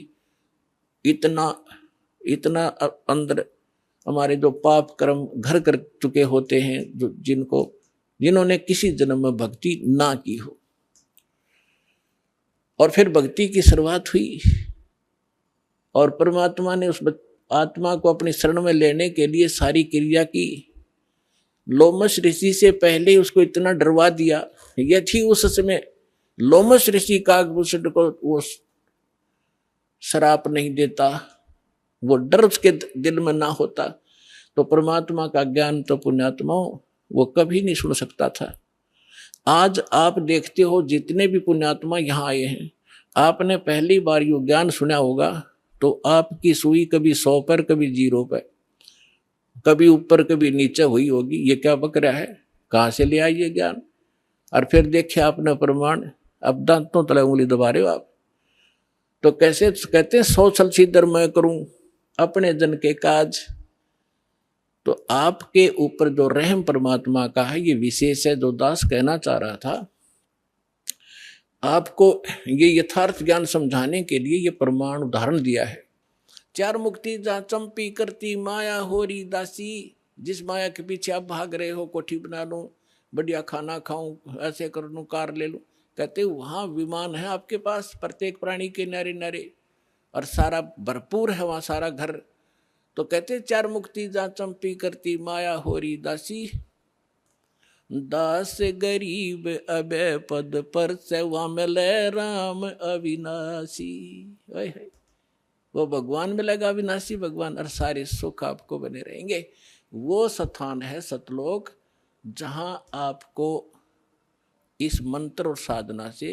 इतना अंदर हमारे जो पाप कर्म घर कर चुके होते हैं, जो जिन्होंने किसी जन्म में भक्ति ना की हो। और फिर भक्ति की शुरुआत हुई और परमात्मा ने उस आत्मा को अपनी शरण में लेने के लिए सारी क्रिया की। लोमस ऋषि से पहले उसको इतना डरवा दिया, यदि उस समय लोमस ऋषि कागभूषण को वो श्राप नहीं देता, वो डर उसके दिल में ना होता, तो परमात्मा का ज्ञान तो पुण्यात्माओं वो कभी नहीं सुन सकता था। आज आप देखते हो जितने भी पुण्यात्मा यहाँ आए हैं, आपने पहली बार यो ज्ञान सुना होगा तो आपकी सुई कभी 100 पर, कभी 0 पर, कभी ऊपर कभी नीचे हुई होगी। ये क्या बक रहा है, कहाँ से ले आई ये ज्ञान? और फिर देखे आपने प्रमाण, अब दांतों तले उंगली दबा रहे हो आप। तो कैसे कहते हैं, 100 छल सीधर मैं करूं अपने जन के काज। तो आपके ऊपर जो रहम परमात्मा का है, ये विशेष है। जो दास कहना चाह रहा था, आपको ये यथार्थ ज्ञान समझाने के लिए ये प्रमाण उदाहरण दिया है। 4 मुक्ति जा चंपी करती माया होरी दासी, जिस माया के पीछे आप भाग रहे हो, कोठी बना लूं, बढ़िया खाना खाऊं, ऐसे कर लूं, कार ले लूं। कहते वहां विमान है आपके पास, प्रत्येक प्राणी के नारे नारे, और सारा भरपूर है वहां सारा घर। तो कहते 4 मुक्ति जा चंपी करती माया होरी दासी, दास गरीब अबे पद पर से वहां मिले राम अविनाशी। वो भगवान मिलेगा अविनाशी भगवान, और सारे सुख आपको बने रहेंगे। वो स्थान है सतलोक, जहां आपको इस मंत्र और साधना से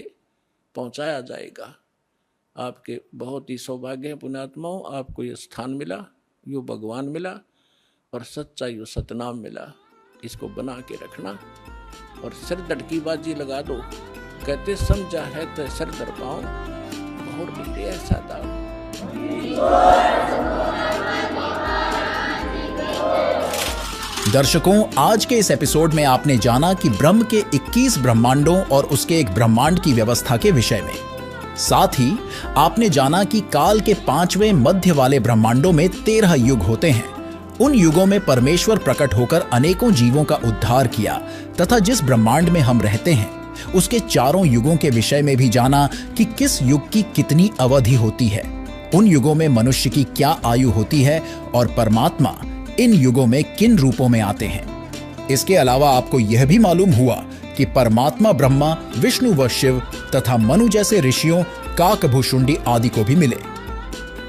पहुंचाया जाएगा। आपके बहुत ही सौभाग्य है पुण्यात्माओं, आपको ये स्थान मिला, यो भगवान मिला, और सच्चा यो सतनाम मिला। इसको बना के रखना और सिर धड़की बाजी लगा दो। कहते समझा है तो सिर धड़ पाओ, बहुत निकले ऐसा दाव। दर्शकों, आज के इस एपिसोड में आपने जाना कि ब्रह्म के 21 ब्रह्मांडों और उसके एक ब्रह्मांड की व्यवस्था के विषय में। साथ ही आपने जाना कि काल के 5वें मध्य वाले ब्रह्मांडों में 13 युग होते हैं। उन युगों में परमेश्वर प्रकट होकर अनेकों जीवों का उद्धार किया तथा जिस ब्रह्मांड में हम रहते हैं उसके चारों युगों के विषय में भी जाना कि किस युग की कितनी अवधि होती है, उन युगों में मनुष्य की क्या आयु होती है और परमात्मा इन युगों में किन रूपों में आते हैं। इसके अलावा आपको यह भी मालूम हुआ कि परमात्मा ब्रह्मा, विष्णु व शिव तथा मनु जैसे ऋषियों, काकभुशुंडी आदि को भी मिले।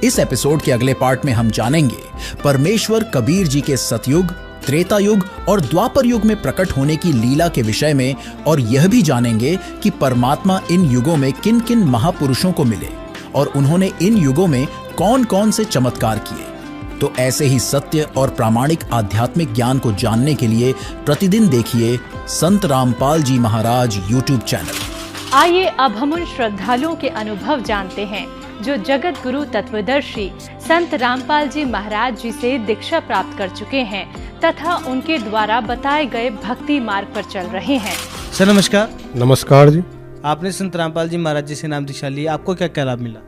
इस एपिसोड के अगले पार्ट में हम जानेंगे परमेश्वर कबीर जी के सतयुग, त्रेता युग और द्वापर युग में प्रकट होने की लीला के विषय में, और यह भी जानेंगे कि परमात्मा इन युगों में किन किन महापुरुषों को मिले और उन्होंने इन युगों में कौन कौन से चमत्कार किए। तो ऐसे ही सत्य और प्रामाणिक आध्यात्मिक ज्ञान को जानने के लिए प्रतिदिन देखिए संत रामपाल जी महाराज यूट्यूब चैनल। आइए अब हम उन श्रद्धालुओं के अनुभव जानते हैं जो जगत गुरु तत्वदर्शी संत रामपाल जी महाराज जी से दीक्षा प्राप्त कर चुके हैं तथा उनके द्वारा बताए गए भक्ति मार्ग पर चल रहे हैं। सर नमस्कार। नमस्कार जी। आपने संत रामपाल जी महाराज जी से नाम दीक्षा ली, आपको क्या क्या लाभ मिला?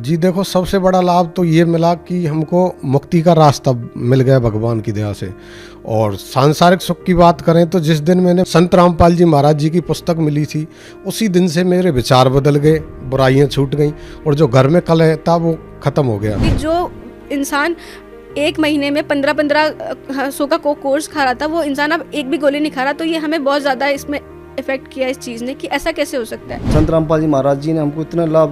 जी देखो, सबसे बड़ा लाभ तो ये मिला कि हमको मुक्ति का रास्ता मिल गया भगवान की दया से। और सांसारिक सुख की बात करें तो जिस दिन मैंने संत रामपाल जी महाराज जी की पुस्तक मिली थी उसी दिन से मेरे विचार बदल गए, बुराइयां छूट गईं और जो घर में कलह था वो खत्म हो गया। जो इंसान एक महीने में 1500 का कोर्स खा रहा था वो इंसान अब एक भी गोली नहीं खा रहा, तो ये हमें बहुत ज़्यादा इसमें इफेक्ट किया इस चीज़ ने कि ऐसा कैसे हो सकता है। संत रामपाल जी महाराज जी ने हमको इतने लाभ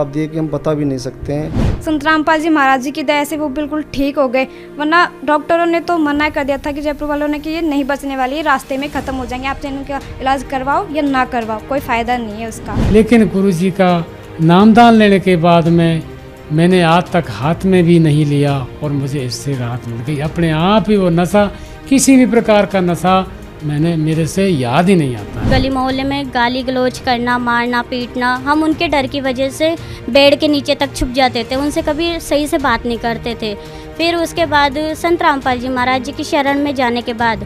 दिए कि हम बता भी नहीं सकते हैं। संत रामपाल जी महाराज जी की दया से वो बिल्कुल ठीक हो गए, वरना डॉक्टरों ने तो मना कर दिया था कि जयपुर वालों ने कि ये नहीं बचने वाली है, रास्ते में ख़त्म हो जाएंगे, आप इनका इलाज करवाओ या ना करवाओ, कोई फ़ायदा नहीं है उसका। लेकिन गुरु जी का नामदान लेने के बाद में मैंने आज तक हाथ में भी नहीं लिया और मुझे इससे राहत मिल गई। अपने आप ही वो नशा, किसी भी प्रकार का नशा मेरे से याद ही नहीं आता। गली मोहल्ले में गाली गलौज करना, मारना पीटना, हम उनके डर की वजह से बेड के नीचे तक छुप जाते थे, उनसे कभी सही से बात नहीं करते थे। फिर उसके बाद संत रामपाल जी महाराज जी की शरण में जाने के बाद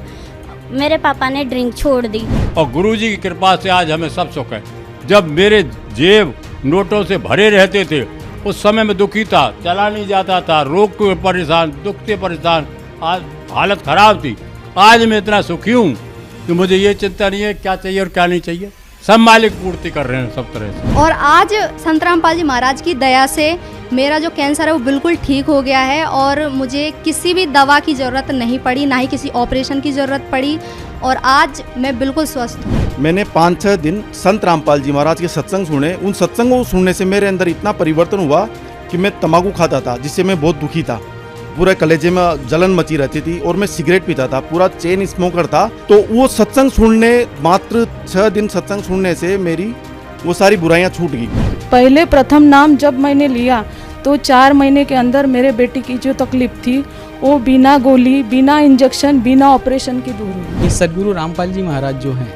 मेरे पापा ने ड्रिंक छोड़ दी और गुरु जी की कृपा से आज हमें सब सुख है। जब मेरे जेब नोटों से भरे रहते थे उस समय में दुखी था, चला नहीं जाता था, रोग के परेशान, दुख से परेशान, आज हालत खराब थी। आज मैं इतना सुखी हूँ कि मुझे ये चिंता नहीं है क्या चाहिए और क्या नहीं चाहिए, सब मालिक पूर्ति कर रहे हैं सब तरह से। और आज संत रामपाल जी महाराज की दया से मेरा जो कैंसर है वो बिल्कुल ठीक हो गया है और मुझे किसी भी दवा की ज़रूरत नहीं पड़ी, ना ही किसी ऑपरेशन की ज़रूरत पड़ी और आज मैं बिल्कुल स्वस्थ हूँ। मैंने 5-6 दिन संत रामपाल जी महाराज के सत्संग सुने। उन सत्संगों को सुनने से मेरे अंदर इतना परिवर्तन हुआ कि मैं तंबाकू खाता था जिससे मैं बहुत दुखी था, पूरे कलेजे में जलन मची रहती थी और मैं सिगरेट पीता था, पूरा चेन स्मोकर था। तो वो सत्संग सुनने, मात्र 6 दिन सत्संग सुनने से मेरी वो सारी बुराइयां छूट गई। पहले प्रथम नाम जब मैंने लिया तो 4 महीने के अंदर मेरे बेटी की जो तकलीफ थी वो बिना गोली, बिना इंजेक्शन, बिना ऑपरेशन की दूर हुई। सदगुरु रामपाल जी महाराज जो हैं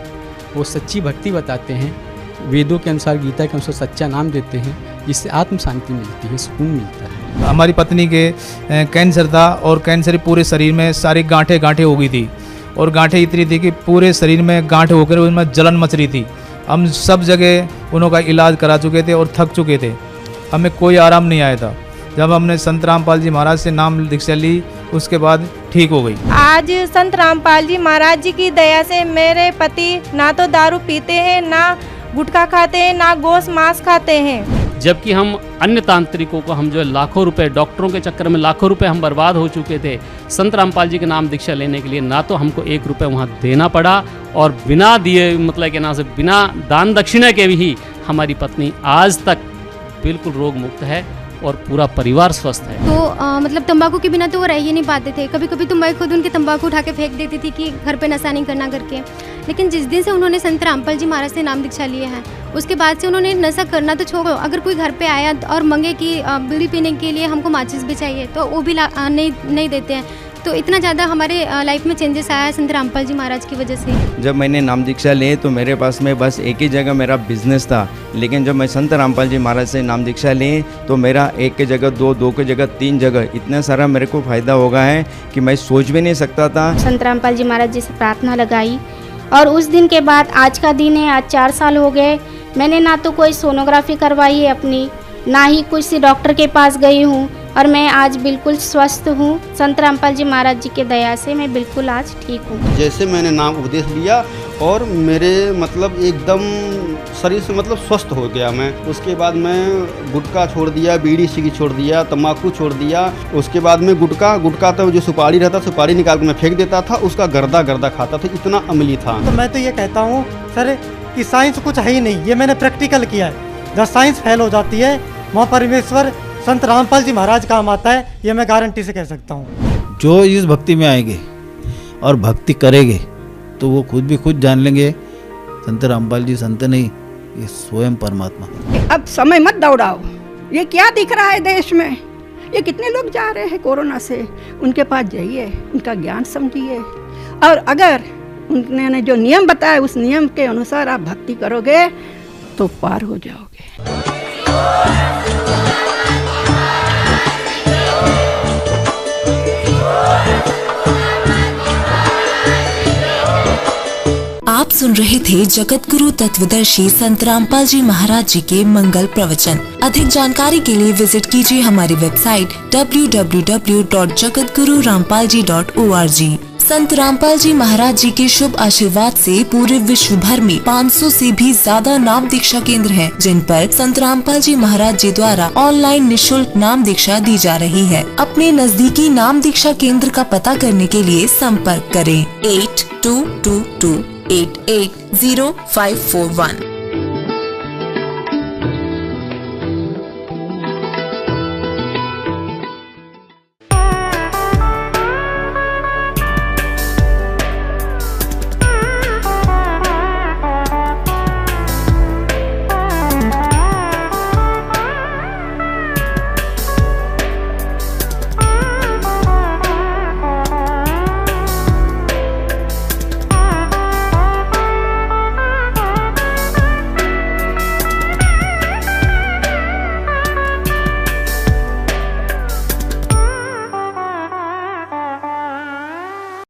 वो सच्ची भक्ति बताते हैं, वेदों के अनुसार, गीता के अनुसार सच्चा नाम देते हैं, जिससे आत्म शांति मिलती है, सुकून मिलता है। हमारी पत्नी के कैंसर था और कैंसर पूरे शरीर में सारी गांठें हो गई थी और गांठें इतनी थी कि पूरे शरीर में गांठें होकर उनमें जलन मच रही थी। हम सब जगह उनका इलाज करा चुके थे और थक चुके थे, हमें कोई आराम नहीं आया था। जब हमने संत रामपाल जी महाराज से नाम दीक्षा ली उसके बाद ठीक हो गई। आज संत रामपाल जी महाराज जी की दया से मेरे पति ना तो दारू पीते हैं, ना गुटखा खाते हैं, ना गोश्त मांस खाते हैं। जबकि हम अन्य तांत्रिकों को, हम जो लाखों रुपए, डॉक्टरों के चक्कर में लाखों रुपए हम बर्बाद हो चुके थे, संत रामपाल जी के नाम दीक्षा लेने के लिए ना तो हमको 1 रुपये वहाँ देना पड़ा और बिना दिए, मतलब के नाम से बिना दान दक्षिणा के भी हमारी पत्नी आज तक बिल्कुल रोग मुक्त है और पूरा परिवार स्वस्थ है। तो मतलब तंबाकू के बिना तो वो रह ही नहीं पाते थे। कभी कभी तो मैं खुद उनके तंबाकू उठा के फेंक देती थी कि घर पे नशा नहीं करना करके। लेकिन जिस दिन से उन्होंने संत रामपाल जी महाराज से नाम दीक्षा लिए हैं उसके बाद से उन्होंने नशा करना तो छोड़ो, अगर कोई घर पे आया और मांगे कि बीड़ी पीने के लिए हमको माचिस भी चाहिए तो वो भी नहीं देते हैं। तो इतना ज़्यादा हमारे लाइफ में चेंजेस आया है संत रामपाल जी महाराज की वजह से। जब मैंने नाम दीक्षा ली तो मेरे पास में बस एक ही जगह मेरा बिजनेस था, लेकिन जब मैं संत रामपाल जी महाराज से नाम दीक्षा ली तो मेरा एक की जगह दो की जगह 3 जगह इतना सारा मेरे को फ़ायदा हो गया है कि मैं सोच भी नहीं सकता था। संत रामपाल जी महाराज जी से प्रार्थना लगाई और उस दिन के बाद आज का दिन है, आज 4 साल हो गए। मैंने ना तो कोई सोनोग्राफी करवाई है अपनी, ना ही किसी डॉक्टर के पास गई हूँ और मैं आज बिल्कुल स्वस्थ हूँ। संत रामपाल जी महाराज जी के दया से मैं बिल्कुल आज ठीक हूँ। जैसे मैंने नाम उपदेश लिया और मेरे मतलब एकदम शरीर से मतलब स्वस्थ हो गया मैं। उसके बाद मैं गुटखा छोड़ दिया, बीड़ी सिगरेट छोड़ दिया, तम्बाकू छोड़ दिया। उसके बाद में गुटखा तो जो सुपारी रहता, सुपारी निकाल कर मैं फेंक देता था, उसका गर्दा खाता था, इतना अमली था। तो मैं तो ये कहता हूँ सर कि साइंस कुछ है ही नहीं, ये मैंने प्रैक्टिकल किया है। जब साइंस फेल हो जाती है वहाँ परमेश्वर संत रामपाल जी महाराज काम आता है, ये मैं गारंटी से कह सकता हूँ। जो इस भक्ति में आएंगे और भक्ति करेंगे तो वो खुद जान लेंगे संत रामपाल जी संत नहीं, ये स्वयं परमात्मा। अब समय मत दौड़ाओ, ये क्या दिख रहा है देश में, ये कितने लोग जा रहे हैं कोरोना से, उनके पास जाइए, उनका ज्ञान समझिए और अगर उन्होंने जो नियम बताया उस नियम के अनुसार आप भक्ति करोगे तो पार हो जाओगे। आप सुन रहे थे जगत गुरु तत्वदर्शी संत रामपाल जी महाराज जी के मंगल प्रवचन। अधिक जानकारी के लिए विजिट कीजिए हमारी वेबसाइट www.jagatgururampalji.org। संत रामपाल जी महाराज जी के शुभ आशीर्वाद से पूरे विश्व भर में 500 से भी ज्यादा नाम दीक्षा केंद्र हैं, जिन पर संत रामपाल जी महाराज जी द्वारा ऑनलाइन निशुल्क नाम दीक्षा दी जा रही है। अपने नजदीकी नाम दीक्षा केंद्र का पता करने के लिए संपर्क करें 8222880541।